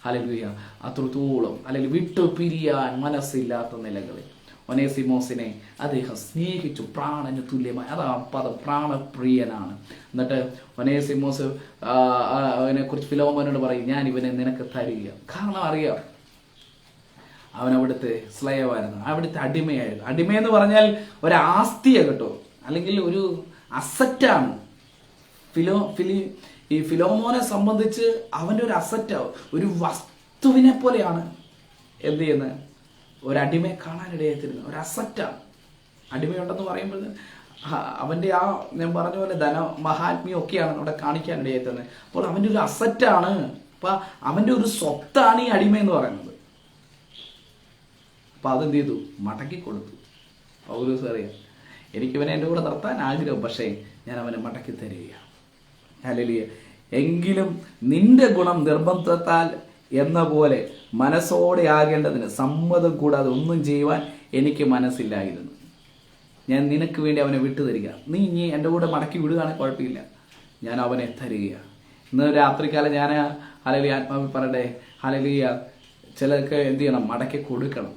ഹല്ലേലൂയ. അത്രത്തോളം അല്ലെങ്കിൽ വിട്ടു പിരിയാൻ മനസ്സില്ലാത്ത നിലകളിൽ ഒനേസിമോസിനെ അദ്ദേഹം സ്നേഹിച്ചു, പ്രാണന് തുല്യമായി. അതാ പദം, പ്രാണപ്രിയനാണ്. എന്നിട്ട് ഒനേസിമോസ് അവനെ കുറിച്ച് ഫിലോമോനോട് പറയും, ഞാൻ ഇവനെ നിനക്ക് തരിക. കാരണം അറിയാം, അവൻ അവിടുത്തെ സ്ലേവായിരുന്നു, അവിടുത്തെ അടിമയായിരുന്നു. അടിമയെന്ന് പറഞ്ഞാൽ ഒരാസ്തിയെ കേട്ടോ, അല്ലെങ്കിൽ ഒരു അസറ്റാണ്. ഈ ഫിലോമോനെ സംബന്ധിച്ച് അവൻ്റെ ഒരു അസറ്റാവും, ഒരു വസ്തുവിനെ പോലെയാണ് എന്ത് ചെയ്യുന്നത്, ഒരടിമയെ കാണാനിടയായിത്തീരുന്ന ഒരു അസറ്റാണ്. അടിമയുണ്ടെന്ന് പറയുമ്പോൾ അവൻ്റെ ആ ഞാൻ പറഞ്ഞ പോലെ മഹാത്മ്യം ഒക്കെയാണ് അവിടെ കാണിക്കാനിടയായിത്തീരുന്നത്. അപ്പോൾ അവൻ്റെ ഒരു അസറ്റാണ്, അപ്പൊ അവൻ്റെ ഒരു സ്വത്താണ് ഈ അടിമ എന്ന് പറയുന്നത്. അപ്പൊ അതെന്ത് ചെയ്തു, മടക്കി കൊടുത്തു. പൗലോസ് അറിയാം, എനിക്കിവനെ എൻ്റെ കൂടെ നിർത്താൻ ആഗ്രഹം, പക്ഷേ ഞാൻ അവനെ മടക്കി തരികയാണ്. ഹല്ലേലൂയ. എങ്കിലും നിന്റെ ഗുണം നിർബന്ധത്താൽ എന്ന പോലെ മനസ്സോടെ ആകേണ്ടതിന് സമ്മതം കൂടാതെ ഒന്നും ചെയ്യുവാൻ എനിക്ക് മനസ്സില്ലായിരുന്നു. ഞാൻ നിനക്ക് വേണ്ടി അവനെ വിട്ടുതരിക. നീ ഇനി എൻ്റെ കൂടെ മടക്കി വിടുകയാണെങ്കിൽ കുഴപ്പമില്ല, ഞാൻ അവനെ തരികയാണ്. ഇന്ന് രാത്രികാലം ഞാൻ ഹല്ലേലൂയ ആത്മാവിൽ പറയട്ടെ, ഹല്ലേലൂയ, ചിലർക്ക് എന്ത് ചെയ്യണം? മടക്കി കൊടുക്കണം.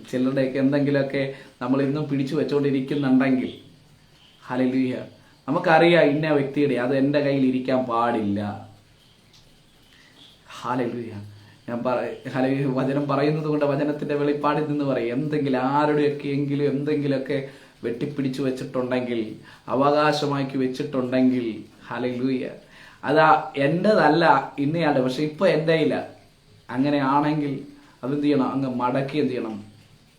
ചിലരുടെയൊക്കെ എന്തെങ്കിലുമൊക്കെ നമ്മൾ ഇന്നും പിടിച്ചു വെച്ചുകൊണ്ടിരിക്കുന്നുണ്ടെങ്കിൽ ഹല്ലേലൂയ, നമുക്കറിയാം ഇന്ന വ്യക്തിയുടെ അത് എൻ്റെ കയ്യിൽ ഇരിക്കാൻ പാടില്ല. ഹല്ലേലൂയ. ഹല്ലേലൂയ, വചനം പറയുന്നത് കൊണ്ട് വചനത്തിന്റെ വെളിപ്പാടിൽ നിന്ന് പറയും, എന്തെങ്കിലും ആരുടെയൊക്കെ എങ്കിലും എന്തെങ്കിലുമൊക്കെ വെട്ടിപ്പിടിച്ചു വെച്ചിട്ടുണ്ടെങ്കിൽ, അവകാശമാക്കി വെച്ചിട്ടുണ്ടെങ്കിൽ, ഹല്ലേലൂയ, അതാ എൻ്റെതല്ല ഇന്നയാളുടെ, പക്ഷെ ഇപ്പൊ എൻ്റെ ഇല്ല. അങ്ങനെ ആണെങ്കിൽ അതെന്ത് ചെയ്യണം? അങ്ങ് മടക്കി എന്ത് ചെയ്യണം?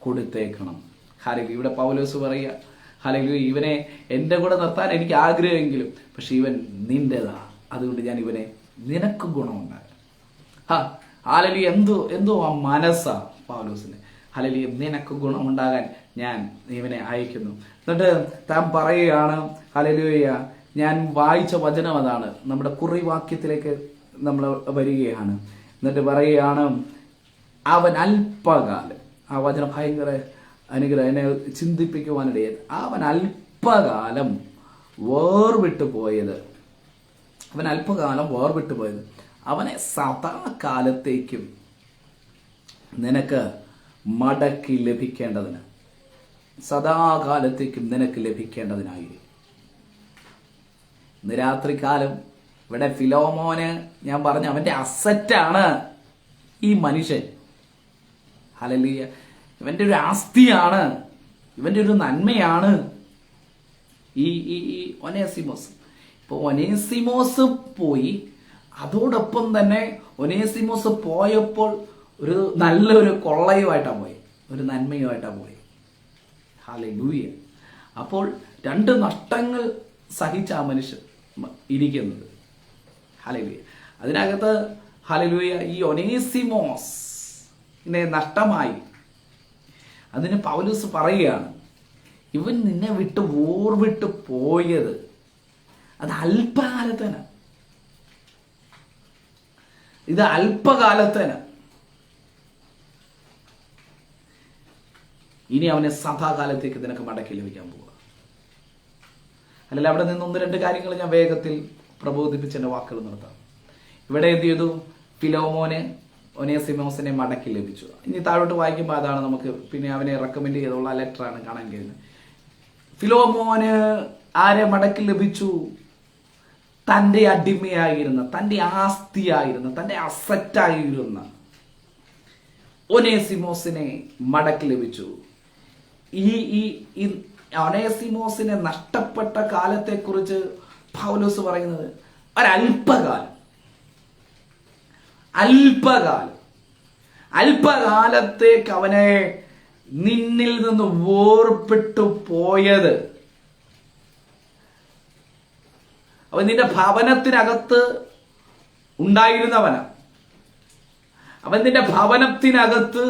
കൊടുത്തേക്കണം. ഹല്ലേലൂയ. ഇവിടെ പൗലോസ് പറയുക, ഹല്ലേലൂയ, ഇവനെ എൻ്റെ കൂടെ നിർത്താൻ എനിക്ക് ആഗ്രഹമെങ്കിലും, പക്ഷെ ഇവൻ നിന്റേതാ, അതുകൊണ്ട് ഞാൻ ഇവനെ നിനക്ക് ഗുണമുണ്ടാകും. ഹല്ലേലൂയ. എന്തോ ആ മനസ്സാ പൗലോസിന്. ഹല്ലേലൂയ, നിനക്ക് ഗുണമുണ്ടാകാൻ ഞാൻ ഇവനെ അയക്കുന്നു. എന്നിട്ട് താൻ പറയുകയാണ്, ഹല്ലേലൂയ, ഞാൻ വായിച്ച വചനം അതാണ്. നമ്മുടെ കുറിവാക്യത്തിലേക്ക് നമ്മൾ വരികയാണ്. എന്നിട്ട് പറയുകയാണ്, അവൻ അല്പകാലം, ആ വചനം ഭയങ്കര അനുഗ്രഹം, എന്നെ ചിന്തിപ്പിക്കുവാനിടയത്. അവൻ അല്പകാലം വേർവിട്ടു പോയത്, അവനെ സദാകാലത്തേക്കും നിനക്ക് മടക്കി ലഭിക്കേണ്ടതിന്, സദാകാലത്തേക്കും നിനക്ക് ലഭിക്കേണ്ടതിനായി. ഇന്ന് രാത്രികാലം ഇവിടെ ഫിലോമോന് ഞാൻ പറഞ്ഞ അവന്റെ അസറ്റാണ് ഈ മനുഷ്യൻ. ഹല്ലേലൂയ. ഇവന്റെ ഒരു ആസ്തിയാണ്, ഇവന്റെ ഒരു നന്മയാണ് ഈ ഒനേസിമോസ്. ഇപ്പൊ ഒനേസിമോസ് പോയി, അതോടൊപ്പം തന്നെ ഒനേസിമോസ് പോയപ്പോൾ ഒരു നല്ലൊരു കൊള്ളയുമായിട്ടാണ് പോയി, ഒരു നന്മയുമായിട്ടാണ് പോയി. ഹല്ലേലൂയ. അപ്പോൾ രണ്ട് നഷ്ടങ്ങൾ സഹിച്ച ആ മനുഷ്യൻ ഇരിക്കുന്നത്. ഹല്ലേലൂയ. അതിനകത്ത് ഹല്ലേലൂയ, ഈ ഒനേസിമോസിനെ നഷ്ടമായി. അതിന് പൗലോസ് പറയുകയാണ്, ഇവൻ നിന്നെ വിട്ട് ഓർവിട്ട് പോയത് അത് അല്പകാലത്തേന, ഇത് അല്പകാലത്തേന. ഇനി അവനെ സദാകാലത്തേക്ക് നിനക്ക് മടക്കി ലഭിക്കാൻ പോവുക. അല്ലെങ്കിൽ അവിടെ നിന്ന് ഒന്ന് രണ്ട് കാര്യങ്ങൾ ഞാൻ വേഗത്തിൽ പ്രബോധിപ്പിച്ച് എൻ്റെ വാക്കുകൾ നിർത്താം. ഇവിടെ എന്ത് ചെയ്തു? ഫിലോമോനെ ഒനേസിമോസിനെ മടക്കി ലഭിച്ചു. ഇനി താഴോട്ട് വായിക്കുമ്പോൾ അതാണ് നമുക്ക് പിന്നെ അവനെ റെക്കമെൻഡ് ചെയ്തുള്ള ലെറ്ററാണ് കാണാൻ കഴിയുന്നത്. ഫിലോമോന് ആരെ മടക്കി ലഭിച്ചു? തൻ്റെ അടിമയായിരുന്ന, തൻ്റെ ആസ്തിയായിരുന്ന, തൻ്റെ അസറ്റായിരുന്ന ഒനേസിമോസിനെ മടക്കി ലഭിച്ചു. ഈ ഒനേസിമോസിനെ നഷ്ടപ്പെട്ട കാലത്തെക്കുറിച്ച് പൗലോസ് പറയുന്നത് അല്പകാലത്തേക്ക് അവനെ നിന്നിൽ നിന്ന് വേർപെട്ടു പോയത്. അവൻ നിന്റെ ഭവനത്തിനകത്ത് ഉണ്ടായിരുന്നവനാ. അവൻ നിന്റെ ഭവനത്തിനകത്ത്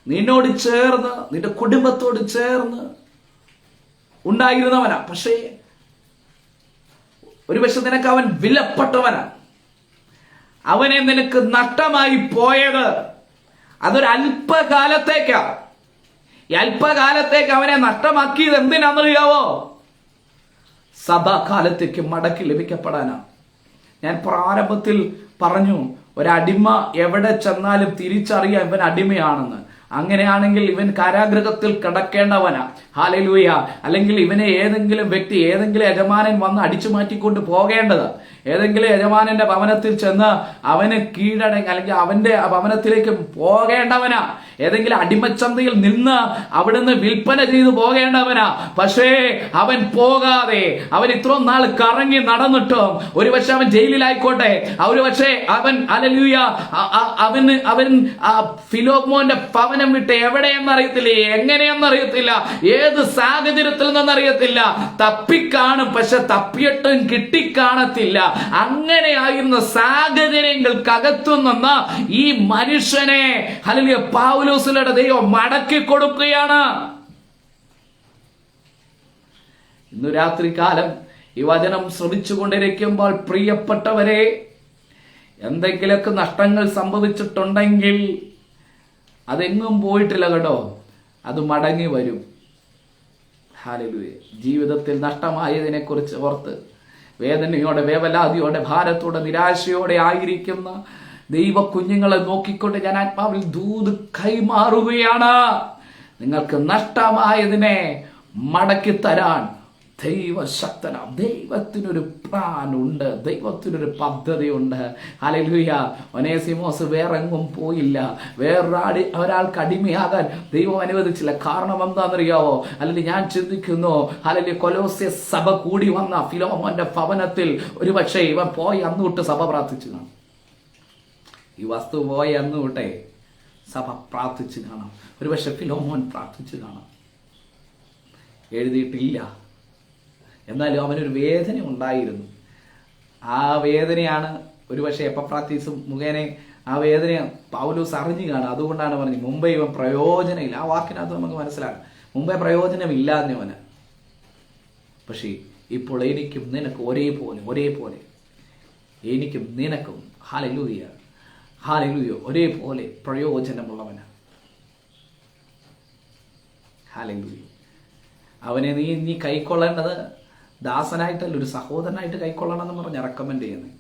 നിന്നോട് ചേർന്ന്, നിന്റെ കുടുംബത്തോട് ചേർന്ന് ഉണ്ടായിരുന്നവനാ. പക്ഷേ ഒരുപക്ഷെ നിനക്ക് അവൻ വിലപ്പെട്ടവനാ. അവനെ നിനക്ക് നഷ്ടമായി പോയത് അതൊരു അല്പകാലത്തേക്കാ. ഈ അല്പകാലത്തേക്ക് അവനെ നഷ്ടമാക്കിയത് എന്തിനാണെന്നറിയാവോ? സദാകാലത്തേക്ക് മടക്കി ലഭിക്കപ്പെടാനാ. ഞാൻ പ്രാരംഭത്തിൽ പറഞ്ഞു, ഒരടിമ എവിടെ ചെന്നാലും തിരിച്ചറിയാൻ ഇവൻ അടിമയാണെന്ന്. അങ്ങനെയാണെങ്കിൽ ഇവൻ കാരാഗൃഹത്തിൽ കിടക്കേണ്ടവനാ. ഹല്ലേലൂയ. അല്ലെങ്കിൽ ഇവനെ ഏതെങ്കിലും വ്യക്തി, ഏതെങ്കിലും യജമാനൻ വന്ന് അടിച്ചു മാറ്റിക്കൊണ്ട് പോകേണ്ടത്. ഏതെങ്കിലും യജമാനന്റെ ഭവനത്തിൽ ചെന്ന് അവന് കീഴടങ്ങി, അല്ലെങ്കിൽ അവന്റെ ഭവനത്തിലേക്ക് പോകേണ്ടവനാ. ഏതെങ്കിലും അടിമച്ചന്തയിൽ നിന്ന് അവിടുന്ന് വിൽപ്പന ചെയ്തു പോകേണ്ടവനാ. പക്ഷേ അവൻ പോകാതെ, അവൻ ഇത്രയും നാൾ കറങ്ങി നടന്നിട്ടും, ഒരുപക്ഷെ അവൻ ജയിലിലായിക്കോട്ടെ, ഒരുപക്ഷെ അവൻ ഹല്ലേലൂയ അവൻ ഫിലോമോന്റെ ഭവനം വിട്ട് എവിടെയെന്നറിയത്തില്ല, എങ്ങനെയെന്നറിയത്തില്ല, ഏത് സാഹചര്യത്തിൽ നിന്നറിയത്തില്ല, തപ്പിക്കാണും, പക്ഷെ തപ്പിയിട്ടും കിട്ടിക്കാണത്തില്ല. അങ്ങനെയായിരുന്ന സാഹചര്യങ്ങൾക്കകത്തു നിന്ന് ഈ മനുഷ്യനെ ഹല്ലേലൂയ പൗലോസിന്റെ ദൈവം മടക്കി കൊടുക്കുകയാണ്. ഇന്നു രാത്രികാലം ഈ വചനം ശ്രമിച്ചുകൊണ്ടിരിക്കുമ്പോൾ പ്രിയപ്പെട്ടവരെ, എന്തെങ്കിലുമൊക്കെ നഷ്ടങ്ങൾ സംഭവിച്ചിട്ടുണ്ടെങ്കിൽ അതെങ്ങും പോയിട്ടില്ല കേട്ടോ, അത് മടങ്ങി വരും. ഹല്ലേലൂയ. ജീവിതത്തിൽ നഷ്ടമായതിനെ കുറിച്ച് ഓർത്ത് വേദനയോടെ, വേവലാതിയോടെ, ഭാരത്തോടെ, നിരാശയോടെ ആയിരിക്കുന്ന ദൈവ കുഞ്ഞുങ്ങളെ നോക്കിക്കൊണ്ട് ഞാൻ ആത്മാവിൽ ദൂത് കൈമാറുകയാണ്. നിങ്ങൾക്ക് നഷ്ടമായതിനെ മടക്കി തരാൻ ദൈവശക്തനാം. ദൈവത്തിനൊരു പ്ലാൻ ഉണ്ട്, ദൈവത്തിനൊരു പദ്ധതിയുണ്ട്. ഹല്ലേലൂയ. ഒനേസിമോസ് വേറെങ്ങും പോയില്ല, ഒരാൾക്ക് അടിമയാകാൻ ദൈവം അനുവദിച്ചില്ല. കാരണം എന്താണെന്നറിയാവോ? അല്ലെങ്കിൽ ഞാൻ ചിന്തിക്കുന്നു, അല്ലെങ്കിൽ കൊലോസ്യ സഭ കൂടി വന്ന ഫിലോമോന്റെ ഭവനത്തിൽ ഒരുപക്ഷെ ഇവൻ പോയി അന്നുവിട്ട് സഭ പ്രാർത്ഥിച്ചു കാണും. ഈ വസ്തു പോയി അന്നുവിട്ടെ സഭ പ്രാർത്ഥിച്ചു കാണാം. ഒരുപക്ഷെ ഫിലോമോൻ പ്രാർത്ഥിച്ചു കാണാം. എഴുതിയിട്ടില്ല, എന്നാലും അവനൊരു വേദന ഉണ്ടായിരുന്നു. ആ വേദനയാണ് ഒരുപക്ഷെ എപ്പഫ്രാത്തീസ് മുഖേന ആ വേദന പൗലോസ് അറിഞ്ഞു കാണും. അതുകൊണ്ടാണ് പറഞ്ഞത് മുമ്പേ ഇവൻ പ്രയോജനമില്ല. ആ വാക്കിനകത്ത് നമുക്ക് മനസ്സിലാക്കാം, മുമ്പേ പ്രയോജനമില്ലാന്നവന്. പക്ഷേ ഇപ്പോൾ എനിക്കും നിനക്കും ഒരേപോലെ എനിക്കും നിനക്കും ഹല്ലേലൂയ ഒരേപോലെ പ്രയോജനമുള്ളവന്. ഹല്ലേലൂയ. അവനെ നീ കൈക്കൊള്ളേണ്ടത് ദാസനായിട്ടല്ല, ഒരു സഹോദരനായിട്ട് കൈക്കൊള്ളണം എന്ന് പറഞ്ഞ് റെക്കമെൻഡ് ചെയ്യുന്നത്.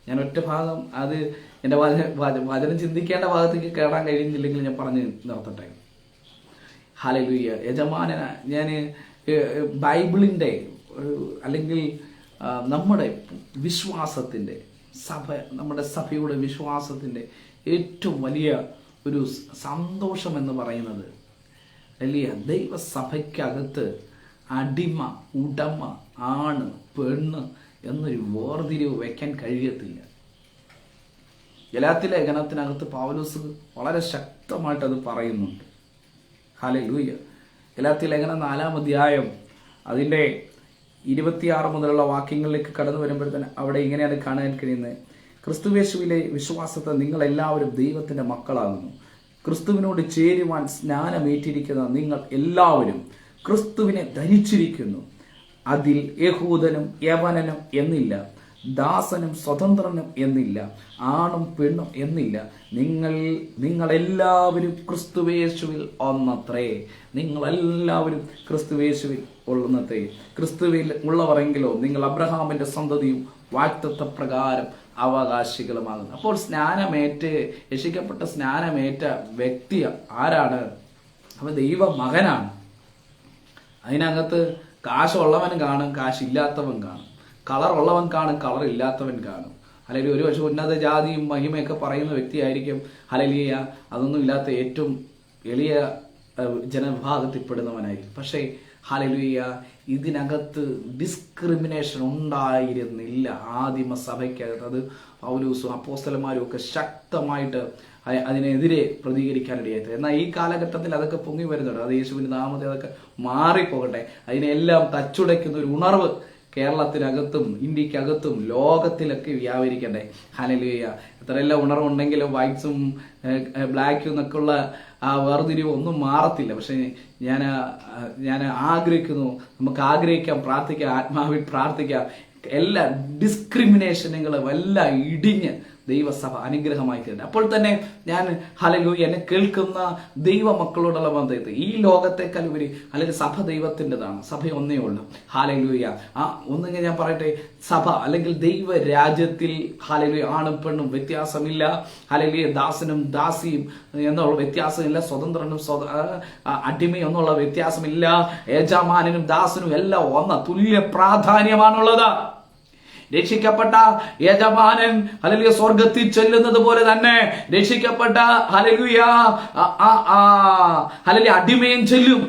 ഞാൻ ഒറ്റ ഭാഗം അത് എൻ്റെ വചനം ചിന്തിക്കേണ്ട ഭാഗത്തേക്ക് കയറാൻ കഴിയുന്നില്ലെങ്കിൽ ഞാൻ പറഞ്ഞ് നിർത്തട്ടെ. ഹല്ലേലൂയ. യജമാനന ഞാൻ ബൈബിളിൻ്റെ അല്ലെങ്കിൽ നമ്മുടെ വിശ്വാസത്തിൻ്റെ നമ്മുടെ സഭയുടെ വിശ്വാസത്തിൻ്റെ ഏറ്റവും വലിയ ഒരു സന്തോഷം എന്ന് പറയുന്നത് വലിയ ദൈവസഭയ്ക്കകത്ത് അടിമ, ഉടമ, ആണ്, പെണ്ണ് എന്നൊരു വേർതിരിവ് വയ്ക്കാൻ കഴിയത്തില്ല. ഗലാത്യ ലേഖനത്തിനകത്ത് പൗലോസ് വളരെ ശക്തമായിട്ട് അത് പറയുന്നുണ്ട്. ഹല്ലേലൂയ. ഗലാത്യ ലേഖനം 4-ാം അധ്യായം അതിൻ്റെ 26 മുതലുള്ള വാക്യങ്ങളിലേക്ക് കടന്നു വരുമ്പോഴത്തേന് അവിടെ ഇങ്ങനെയാണ് കാണാൻ കഴിയുന്നത്. ക്രിസ്തുയേശുവിലെ വിശ്വാസത്തെ നിങ്ങളെല്ലാവരും ദൈവത്തിൻ്റെ മക്കളാകുന്നു. ക്രിസ്തുവിനോട് ചേരുവാൻ സ്നാനമേറ്റിരിക്കുന്ന നിങ്ങൾ എല്ലാവരും ക്രിസ്തുവിനെ ധരിച്ചിരിക്കുന്നു. അതിൽ യഹൂദനും യവനനും എന്നില്ല, ദാസനും സ്വതന്ത്രനും എന്നില്ല, ആണും പെണ്ണും എന്നില്ല, നിങ്ങളെല്ലാവരും ക്രിസ്തുയേശുവിൽ ഒന്നത്രേ. നിങ്ങളെല്ലാവരും ക്രിസ്തുയേശുവിൽ ഒന്നത്രേ. ക്രിസ്തുവിൽ ഉള്ളവരെങ്കിലോ നിങ്ങൾ അബ്രഹാമിന്റെ സന്തതിയും വാഗ്ദത്ത പ്രകാരം അവകാശികളുമാകുന്നു. അപ്പോൾ രക്ഷിക്കപ്പെട്ട സ്നാനമേറ്റ വ്യക്തി ആരാണ്? അവൻ ദൈവ മകനാണ്. അതിനകത്ത് കാശുള്ളവൻ കാണും, കാശില്ലാത്തവൻ കാണും, കളർ ഉള്ളവൻ കാണും, കളർ ഇല്ലാത്തവൻ കാണും. അല്ലെങ്കിൽ ഒരു പക്ഷെ ഉന്നത ജാതിയും മഹിമയൊക്കെ പറയുന്ന വ്യക്തിയായിരിക്കും. ഹല്ലേലൂയ. അതൊന്നും ഇല്ലാത്ത ഏറ്റവും എളിയ ജനവിഭാഗത്തിൽപ്പെടുന്നവനായിരിക്കും. പക്ഷേ ഹല്ലേലൂയ, ഇതിനകത്ത് ഡിസ്ക്രിമിനേഷൻ ഉണ്ടായിരുന്നില്ല ആദിമ സഭയ്ക്കകത്ത്. അത് പൗലോസും അപ്പോസ്തലന്മാരും ഒക്കെ ശക്തമായിട്ട് അതിനെതിരെ പ്രതികരിക്കാനിടയായിട്ട്. എന്നാൽ ഈ കാലഘട്ടത്തിൽ അതൊക്കെ പൊങ്ങി വരുന്നുണ്ട്. അത് യേശുവിന്റെ നാമത്തിൽ അതൊക്കെ മാറിപ്പോകട്ടെ. അതിനെല്ലാം തച്ചുടയ്ക്കുന്ന ഒരു ഉണർവ് കേരളത്തിനകത്തും ഇന്ത്യക്കകത്തും ലോകത്തിലൊക്കെ വ്യാപരിക്കട്ടെ. ഹല്ലേലൂയ. എത്രയെല്ലാം ഉണർവുണ്ടെങ്കിലും വൈറ്റ്സും ബ്ലാക്കും എന്നൊക്കെയുള്ള ആ വേർതിരിവ് ഒന്നും മാറത്തില്ല. പക്ഷെ ഞാൻ ആഗ്രഹിക്കുന്നു, നമുക്ക് ആഗ്രഹിക്കാം, പ്രാർത്ഥിക്കാം, ആത്മാവിൽ പ്രാർത്ഥിക്കാം, എല്ലാ ഡിസ്ക്രിമിനേഷനുകളും എല്ലാം ഇടിഞ്ഞ് ദൈവസഭ അനുഗ്രഹമായി തീരട്ടെ. അപ്പോൾ തന്നെ ഞാൻ ഹല്ലേലൂയ എന്നെ കേൾക്കുന്ന ദൈവ മക്കളോടുള്ള ബന്ധത്തെ ഈ ലോകത്തെക്കാൾ ഉപരി അല്ലെങ്കിൽ സഭ ദൈവത്തിൻ്റെതാണ്. സഭ ഒന്നേ ഉള്ളൂ. ഹല്ലേലൂയ. ഒന്നുകിൽ ഞാൻ പറയട്ടെ, സഭ അല്ലെങ്കിൽ ദൈവ രാജ്യത്തിൽ ഹല്ലേലൂയ ആണും പെണ്ണും വ്യത്യാസമില്ല. ഹല്ലേലൂയ. ദാസനും ദാസിയും എന്നുള്ള വ്യത്യാസമില്ല. സ്വതന്ത്രനും അടിമയും എന്നുള്ള വ്യത്യാസമില്ല. യജമാനനും ദാസനും എല്ലാം ഒന്ന് തുല്യ പ്രാധാന്യമാണുള്ളത്. രക്ഷിക്കപ്പെട്ട യജമാനൻ ഹല്ലേലൂയ സ്വർഗത്തിൽ ചെല്ലുന്നത് പോലെ തന്നെ രക്ഷിക്കപ്പെട്ട ഹല്ലേലൂയ അടിമയും ചെല്ലും.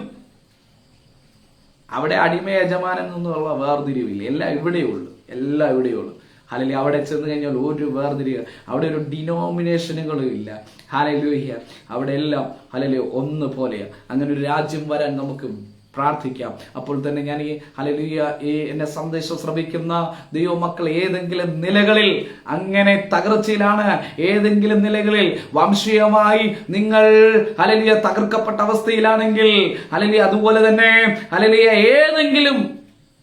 അവിടെ അടിമ യജമാനൻ എന്നുള്ള വേർതിരിവില്ല. എല്ലാം ഇവിടെയുള്ളൂ. ഹല്ലേലൂയ. അവിടെ ചെന്ന് കഴിഞ്ഞാൽ ഒരു വേർതിരിവ്, അവിടെ ഒരു ഡിനോമിനേഷനുകളും ഇല്ല. ഹല്ലേലൂയ. അവിടെ എല്ലാം ഹല്ലേലൂയ ഒന്ന് പോലെയാണ്. അങ്ങനെ ഒരു രാജ്യം വരാൻ നമുക്ക് പ്രാർത്ഥിക്കാം. അപ്പോൾ തന്നെ ഞാൻ ഈ ഹല്ലേലൂയ എന്നെ സന്ദേശം ശ്രവിക്കുന്ന ദൈവമക്കൾ ഏതെങ്കിലും നിലകളിൽ അങ്ങനെ തകർച്ചയിലാണ്, ഏതെങ്കിലും നിലകളിൽ വംശീയമായി നിങ്ങൾ ഹല്ലേലൂയ തകർക്കപ്പെട്ട അവസ്ഥയിലാണെങ്കിൽ, ഹല്ലേലൂയ അതുപോലെ തന്നെ ഹല്ലേലൂയ ഏതെങ്കിലും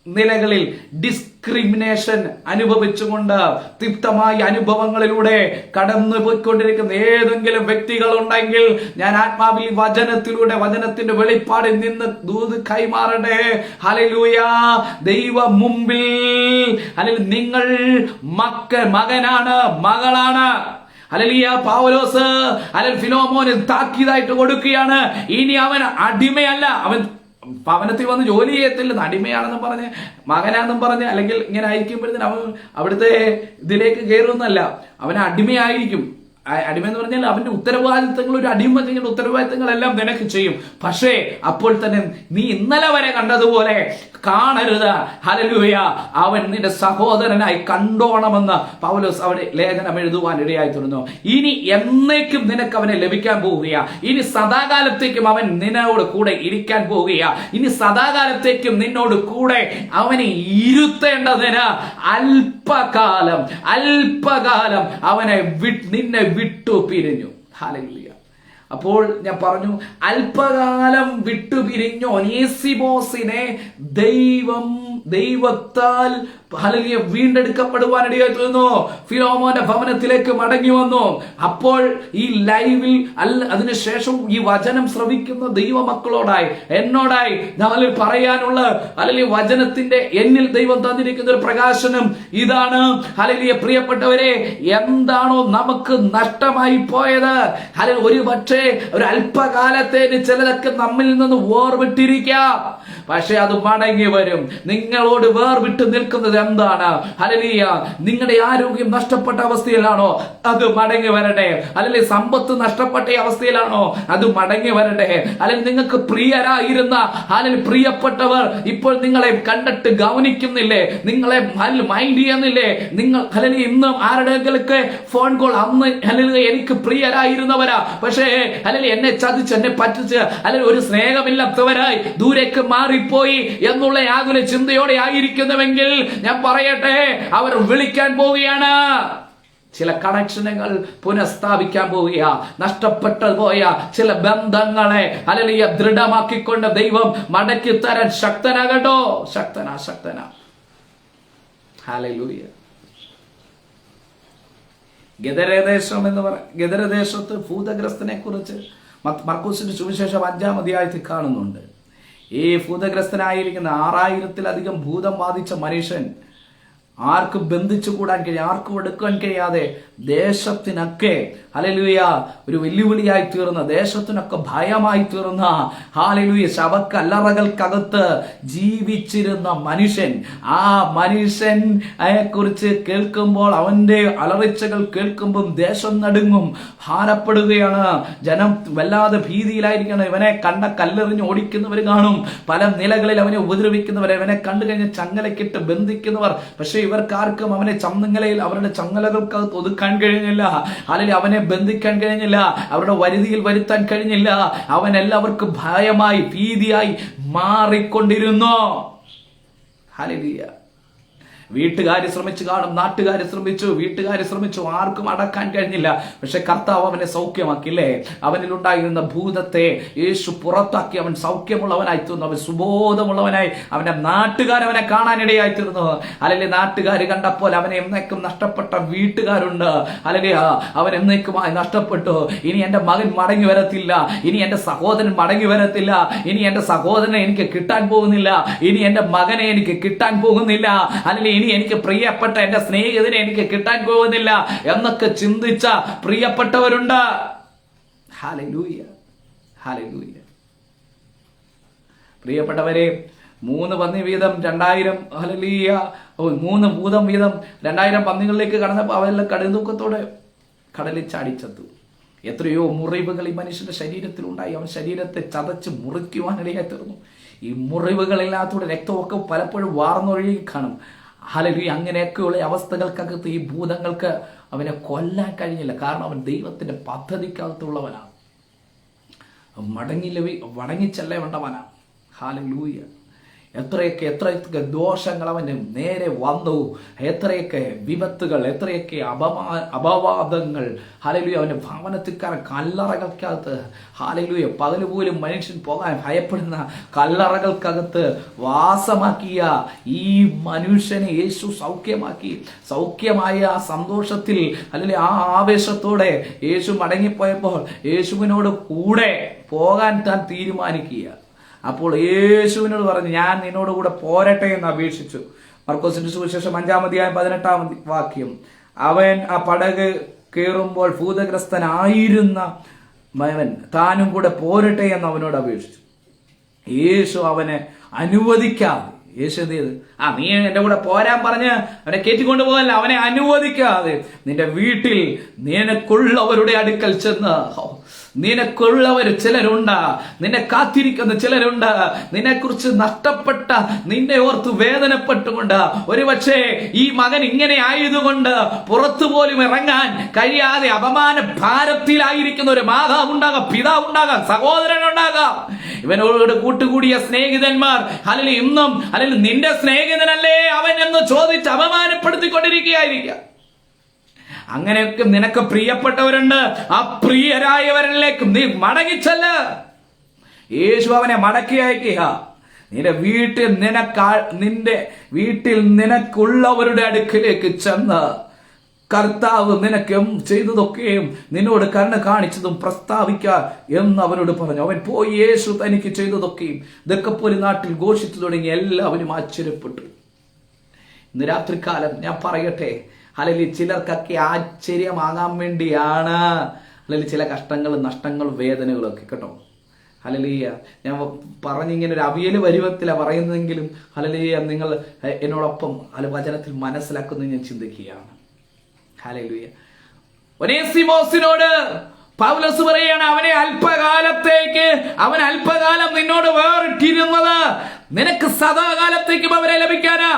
നിലകളിൽ ഡിസ്ക്രിമിനേഷൻ അനുഭവിച്ചുകൊണ്ട് തിക്തമായ അനുഭവങ്ങളിലൂടെ കടന്നു പോയിക്കൊണ്ടിരിക്കുന്ന ഏതെങ്കിലും വ്യക്തികളുണ്ടെങ്കിൽ ഞാൻ ആത്മാവിൽ വചനത്തിലൂടെ വചനത്തിന്റെ വെളിപ്പാടിൽ നിന്ന് ദൂത് കൈമാറട്ടെ. ഹല്ലേലൂയ. ദൈവ മുമ്പിൽ അല്ലെങ്കിൽ നിങ്ങൾ മകനാണ്, മകളാണ്. ഹല്ലേലൂയ. പൗലോസ് ഫിലോമോന് താക്കീതായിട്ട് കൊടുക്കുകയാണ്. ഇനി അവൻ അടിമയല്ല, അവൻ ഭവനത്തിൽ വന്ന് ജോലി ചെയ്യത്തില്ലെന്ന്, അടിമയാണെന്നും പറഞ്ഞ് മകനാണെന്നും പറഞ്ഞ് അല്ലെങ്കിൽ ഇങ്ങനെ അയക്കുമ്പോഴത്തേന് അവൻ അവിടുത്തെ ഇതിലേക്ക് കയറുന്നല്ല, അവൻ അടിമയായിരിക്കും. അടിമ എന്ന് പറഞ്ഞാൽ അവന്റെ ഉത്തരവാദിത്തങ്ങൾ, ഒരു അടിമ ചെയ്യുന്ന ഉത്തരവാദിത്തങ്ങളെല്ലാം നിനക്ക് ചെയ്യും. പക്ഷേ അപ്പോൾ തന്നെ നീ ഇന്നലെ വരെ കണ്ടതുപോലെ കാണരുത്. ഹല്ലേലൂയ. അവൻ നിന്റെ സഹോദരനായി കണ്ടോണമെന്ന് പൗലോസ് അവിടെ ലേഖനം എഴുതുവാൻ ഇടയായി തീർന്നു. ഇനി എന്നേക്കും നിനക്ക് അവനെ ലഭിക്കാൻ പോവുകയാ. ഇനി സദാകാലത്തേക്കും അവൻ നിന്നോട് കൂടെ ഇരിക്കാൻ പോവുകയാ. ഇനി സദാകാലത്തേക്കും നിന്നോട് കൂടെ അവനെ ഇരുത്തേണ്ടതിന് അല്പകാലം അവനെ നിന്നെ വിട്ടു പിരിഞ്ഞു. ഹല്ലേലൂയ. അപ്പോൾ ഞാൻ പറഞ്ഞു, അല്പകാലം വിട്ടുപിരിഞ്ഞ ഒനേസിമോസിനെ ദൈവത്താൽ ഹല്ലേലൂയ വീണ്ടെടുക്കപ്പെടുവാൻ ഇടയായി തീർന്നു. ഫിലോമോന്റെ ഭവനത്തിലേക്ക് മടങ്ങി വന്നു. അപ്പോൾ ഈ ലൈവിൽ അതിനുശേഷം ഈ വചനം ശ്രവിക്കുന്ന ദൈവമക്കളോടായി എന്നോടായി നമ്മൾ പറയാനുള്ള ഹല്ലേലൂയ വചനത്തിന്റെ എന്നിൽ ദൈവം തന്നിരിക്കുന്ന ഒരു പ്രകാശനം ഇതാണ്. ഹല്ലേലൂയ. പ്രിയപ്പെട്ടവരെ, എന്താണോ നമുക്ക് നഷ്ടമായി പോയത്, ഹല്ലേലൂയ, ഒരു പക്ഷേ ഒരു അല്പകാലത്തേന് ചിലതൊക്കെ നമ്മിൽ നിന്ന് വേർവിട്ടിരിക്കാം, പക്ഷെ അത് മടങ്ങി വരും. നിങ്ങളോട് വേർവിട്ട് നിൽക്കുന്നത് എന്താണ്? ഹല്ലേലൂയ. നിങ്ങളുടെ ആരോഗ്യം നഷ്ടപ്പെട്ട അവസ്ഥയിലാണോ? അത് മടങ്ങി വരട്ടെ. അല്ലെങ്കിൽ സമ്പത്ത് നഷ്ടപ്പെട്ട അവസ്ഥയിലാണോ? അത് മടങ്ങി വരട്ടെ. അല്ലെങ്കിൽ നിങ്ങൾക്ക് പ്രിയരായിരുന്ന അല്ലെങ്കിൽ പ്രിയപ്പെട്ടവർ ഇപ്പോൾ നിങ്ങളെ കണ്ടിട്ട് ഗൗനിക്കുന്നില്ലേ? നിങ്ങളെ മൈൻഡ് ചെയ്യുന്നില്ലേ? നിങ്ങൾ അല്ലെങ്കിൽ ഇന്നും ആരുടെയൊക്കെ ഫോൺ കോൾ, അന്ന് അല്ലെങ്കിൽ എനിക്ക് പ്രിയരായിരുന്നവരാ, പക്ഷേ അല്ലെങ്കിൽ എന്നെ ചതിച്ച് എന്നെ പറ്റിച്ച് അല്ലെങ്കിൽ ഒരു സ്നേഹമില്ലാത്തവരായി ദൂരേക്ക് മാറിപ്പോയി എന്നുള്ള ആകുല ചിന്തയോടെ ആയിരിക്കുന്നുവെങ്കിൽ ഞാൻ പറയട്ടെ, അവർ വിളിക്കാൻ പോവുകയാണ്. ചില കണക്ഷനുകൾ പുനഃസ്ഥാപിക്കാൻ പോവുക. നഷ്ടപ്പെട്ടു പോയ ചില ബന്ധങ്ങളെ ഹല്ലേലൂയ ദൃഢമാക്കിക്കൊണ്ട് ദൈവം മടക്കി തരാൻ ശക്തനാകട്ടോ. ശക്തനാ. ഹല്ലേലൂയ. ഗദരദേശം എന്ന് ഗദരദേശത്ത് ഭൂതഗ്രസ്തനെ കുറിച്ച് മർക്കോസിന്റെ സുവിശേഷം 5-ാം അധ്യായത്തിൽ കാണുന്നുണ്ട്. ഈ ഭൂതഗ്രസ്തനായിരിക്കുന്ന 6000-ത്തിലധികം ഭൂതം ബാധിച്ച മനുഷ്യൻ ആർക്കും ബന്ധിച്ചു കൂടാൻ കഴിയാതെ, ആർക്കും എടുക്കാൻ കഴിയാതെ ദേശത്തിനൊക്കെ ഹല്ലേലൂയ ഒരു വെല്ലുവിളിയായി തീർന്ന, ദേശത്തിനൊക്കെ ഭയമായി തീർന്ന, ഹല്ലേലൂയ ശവക്കല്ലറകൾക്കകത്ത് ജീവിച്ചിരുന്ന മനുഷ്യൻ, ആ മനുഷ്യനെ കുറിച്ച് കേൾക്കുമ്പോൾ, അവന്റെ അലറിച്ചകൾ കേൾക്കുമ്പോൾ ദേശം നടുങ്ങും, ഭാരപ്പെടുകയാണ്. ജനം വല്ലാതെ ഭീതിയിലായിരിക്കണം. ഇവനെ കണ്ട കല്ലെറിഞ്ഞ് ഓടിക്കുന്നവർ കാണും, പല നിലകളിൽ അവനെ ഉപദ്രവിക്കുന്നവർ, അവനെ കണ്ടു കഴിഞ്ഞ് ചങ്ങലക്കിട്ട് ബന്ധിക്കുന്നവർ. പക്ഷെ ഇവർക്കാർക്കും അവനെ ചങ്ങലയിൽ അവരുടെ ചങ്ങലകൾക്കകത്ത് ഒതുക്കാൻ കഴിഞ്ഞില്ല. അല്ലെങ്കിൽ അവനെ ബന്ധിക്കാൻ കഴിഞ്ഞില്ല, അവരുടെ വരുതിയിൽ വരുത്താൻ കഴിഞ്ഞില്ല. അവൻ എല്ലാവർക്കും ഭയമായി, ഭീതിയായി മാറിക്കൊണ്ടിരുന്നു. ഹല്ലേലൂയ. വീട്ടുകാർ ശ്രമിച്ചു കാണും, നാട്ടുകാർ ശ്രമിച്ചു, ആർക്കും അടക്കാൻ കഴിഞ്ഞില്ല. പക്ഷെ കർത്താവ് അവനെ സൗഖ്യമാക്കില്ലേ? അവനിലുണ്ടായിരുന്ന ഭൂതത്തെ യേശു പുറത്താക്കി. അവൻ സൗഖ്യമുള്ളവനായി തീർന്നു, അവൻ സുബോധമുള്ളവനായി. അവന്റെ നാട്ടുകാരവനെ കാണാനിടയായി തീർന്നു. അല്ലെങ്കിൽ നാട്ടുകാർ കണ്ടപ്പോൾ അവനെ എന്നേക്കും നഷ്ടപ്പെട്ട വീട്ടുകാരുണ്ട്. അല്ലെങ്കിൽ അവൻ എന്നേക്കുമായി നഷ്ടപ്പെട്ടു. ഇനി എന്റെ മകൻ മടങ്ങി വരത്തില്ല, ഇനി എന്റെ സഹോദരൻ മടങ്ങി വരത്തില്ല, ഇനി എന്റെ സഹോദരനെ എനിക്ക് കിട്ടാൻ പോകുന്നില്ല, ഇനി എന്റെ മകനെ എനിക്ക് കിട്ടാൻ പോകുന്നില്ല, അല്ലെങ്കിൽ ഇനി എനിക്ക് പ്രിയപ്പെട്ട എന്റെ സ്നേഹിതനെ എനിക്ക് കിട്ടാൻ പോകുന്നില്ല എന്നൊക്കെ ചിന്തിച്ച പ്രിയപ്പെട്ടവരുണ്ട്. ഹല്ലേലൂയ. പ്രിയപ്പെട്ടവരെ, 3 പന്നി വീതം 2000 ഹല്ലേലൂയ 3 ഭൂതം വീതം 2000 പന്നികളിലേക്ക് കടന്നപ്പോൾ അവരെല്ലാം കടുതൂക്കത്തോടെ കടലിൽ ചാടിച്ചെത്തു. എത്രയോ മുറിവുകൾ ഈ മനുഷ്യന്റെ ശരീരത്തിൽ ഉണ്ടായി. അവൻ ശരീരത്തെ ചതച്ച് മുറിക്കുവാനിടയായി തീർന്നു. ഈ മുറിവുകളില്ലാത്തൂടെ രക്തമൊക്കെ പലപ്പോഴും വാർന്നൊഴുകി കാണും. ഹല്ലേലൂയ. അങ്ങനെയൊക്കെയുള്ള അവസ്ഥകൾക്കകത്ത് ഈ ഭൂതങ്ങൾക്ക് അവനെ കൊല്ലാൻ കഴിഞ്ഞില്ല. കാരണം അവൻ ദൈവത്തിന്റെ പദ്ധതിക്കകത്തുള്ളവനാണ്, മടങ്ങിച്ചെല്ലേണ്ടവനാണ്. ഹല്ലേലൂയ. എത്രയൊക്കെ ദോഷങ്ങൾ അവന് നേരെ വന്നു, എത്രയൊക്കെ വിപത്തുകൾ, എത്രയൊക്കെ അപവാദങ്ങൾ. ഹല്ലേലൂയ. അവന്റെ ഭവനത്തിൽക്കാരൻ കല്ലറകൾക്കകത്ത്, ഹല്ലേലൂയ, പകല് പോലും മനുഷ്യൻ പോകാൻ ഭയപ്പെടുന്ന കല്ലറകൾക്കകത്ത് വാസമാക്കിയ ഈ മനുഷ്യനെ യേശു സൗഖ്യമായ ആ സന്തോഷത്തിൽ, അല്ലെങ്കിൽ ആ ആവേശത്തോടെ യേശു മടങ്ങിപ്പോയപ്പോൾ യേശുവിനോട് കൂടെ പോകാൻ താൻ തീരുമാനിക്കുക. അപ്പോൾ യേശുവിനോട് പറഞ്ഞു, ഞാൻ നിന്നോട് കൂടെ പോരട്ടെ എന്ന് അപേക്ഷിച്ചു. മർക്കോസിന്റെ സുവിശേഷം 5-ാം അധ്യായം 18-ാം വാക്യം. അവൻ ആ പടക് കയറുമ്പോൾ ഭൂതഗ്രസ്തനായിരുന്ന അവൻ താനും കൂടെ പോരട്ടെ എന്ന് അവനോട് അപേക്ഷിച്ചു. യേശു അവനെ അനുവദിക്കാതെ, യേശു എന്ത് ചെയ്ത്, നീ എന്റെ കൂടെ പോരാൻ പറഞ്ഞ് അവനെ കയറ്റിക്കൊണ്ടു പോകല്ല, അവനെ അനുവദിക്കാതെ നിന്റെ വീട്ടിൽ നിനക്കുള്ളവരുടെ അടുക്കൽ ചെന്ന്, നിനക്കുള്ളവർ ചിലരുണ്ട്, നിന്നെ കാത്തിരിക്കുന്ന ചിലരുണ്ട്, നിന്നെക്കുറിച്ച് നഷ്ടപ്പെട്ട, നിന്നെ ഓർത്ത് വേദനപ്പെട്ടുകൊണ്ട്, ഒരുപക്ഷെ ഈ മകൻ ഇങ്ങനെ ആയതുകൊണ്ട് പുറത്തു പോലും ഇറങ്ങാൻ കഴിയാതെ അപമാന ഭാരത്തിലായിരിക്കുന്ന ഒരു മാതാവുണ്ടാകാം, പിതാവുണ്ടാകാം, സഹോദരനുണ്ടാകാം, ഇവനോട് കൂട്ടുകൂടിയ സ്നേഹിതന്മാർ, അല്ലെങ്കിൽ ഇന്നും, അല്ലെങ്കിൽ നിന്റെ സ്നേഹിതനല്ലേ അവൻ എന്ന് ചോദിച്ച് അപമാനപ്പെടുത്തിക്കൊണ്ടിരിക്കുകയായിരിക്കാം. അങ്ങനെയൊക്കെ നിനക്ക് പ്രിയപ്പെട്ടവരുണ്ട്. ആ പ്രിയരായവരിലേക്കും നീ മടങ്ങിച്ചല്ല. യേശു അവനെ മടക്കി അയക്കുക. നിന്റെ വീട്ടിൽ നിനക്കുള്ളവരുടെ അടുക്കിലേക്ക് ചെന്ന് കർത്താവ് നിനക്ക് ചെയ്തതൊക്കെയും നിന്നോട് കരുണ കാണിച്ചതും പ്രസ്താവിക്ക എന്ന് അവനോട് പറഞ്ഞു. അവൻ പോയി യേശു തനിക്ക് ചെയ്തതൊക്കെയും ദക്കപ്പോലി നാട്ടിൽ ഘോഷിച്ചു തുടങ്ങി. എല്ലാവരും ആശ്ചര്യപ്പെട്ടു. ഇന്ന് രാത്രികാലം ഞാൻ പറയട്ടെ, അല്ലെങ്കിൽ ചിലർക്കൊക്കെ ആശ്ചര്യമാകാൻ വേണ്ടിയാണ്, അല്ലെങ്കിൽ ചില കഷ്ടങ്ങളും നഷ്ടങ്ങളും വേദനകളും ഒക്കെ, കേട്ടോ. ഹല്ലേലൂയ. ഞാൻ പറഞ്ഞിങ്ങനെ ഒരു അവിയൽ പരുവത്തിലാണ് പറയുന്നതെങ്കിലും ഹല്ലേലൂയ, നിങ്ങൾ എന്നോടൊപ്പം വചനത്തിൽ മനസ്സിലാക്കുന്നത് ഞാൻ ചിന്തിക്കുകയാണ്. ഹല്ലേലൂയ. ഒനേസിമോസിനോട് പൗലോസ് പറയുകയാണ്, അവൻ അല്പകാലം നിന്നോട് വേറിട്ടിരുന്നത് നിനക്ക് സദാകാലത്തേക്കും അവരെ ലഭിക്കാനാ.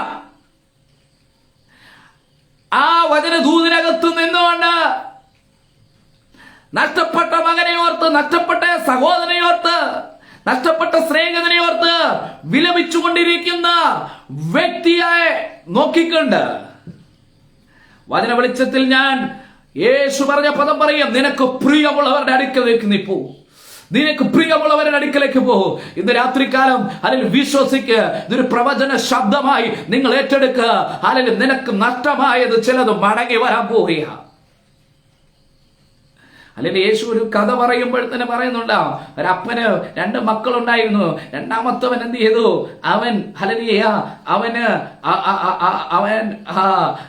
ആ വചനദൂതനകത്ത് നിന്നുകൊണ്ട് നഷ്ടപ്പെട്ട മകനെ ഓർത്ത്, നഷ്ടപ്പെട്ട സഹോദരനെ ഓർത്ത്, നഷ്ടപ്പെട്ട സ്നേഹിതനെ ഓർത്ത് വിലപിച്ചുകൊണ്ടിരിക്കുന്ന വ്യക്തിയെ നോക്കിക്കൊണ്ട് വചന വെളിച്ചത്തിൽ ഞാൻ യേശു പറഞ്ഞ പദം പറയാം, നിനക്ക് പ്രിയമുള്ളവരുടെ അടുക്കലേക്ക് നീ പോ, നിനക്ക് പ്രിയമുള്ളവരുടെ അടുക്കലേക്ക് പോകും. ഇന്ന് രാത്രികാലം അല്ലെങ്കിൽ വിശ്വസിക്ക്, ഇതൊരു പ്രവചന ശബ്ദമായി നിങ്ങൾ ഏറ്റെടുക്കുക. അല്ലെങ്കിൽ നിനക്ക് നഷ്ടമായത് ചിലത് മടങ്ങി വരാൻ പോവുക. അല്ലെങ്കിൽ യേശു ഒരു കഥ പറയുമ്പോൾ തന്നെ പറയുന്നുണ്ടാവും, ഒരപ്പന് 2 മക്കളുണ്ടായിരുന്നു. രണ്ടാമത്തവൻ എന്ത് ചെയ്തു?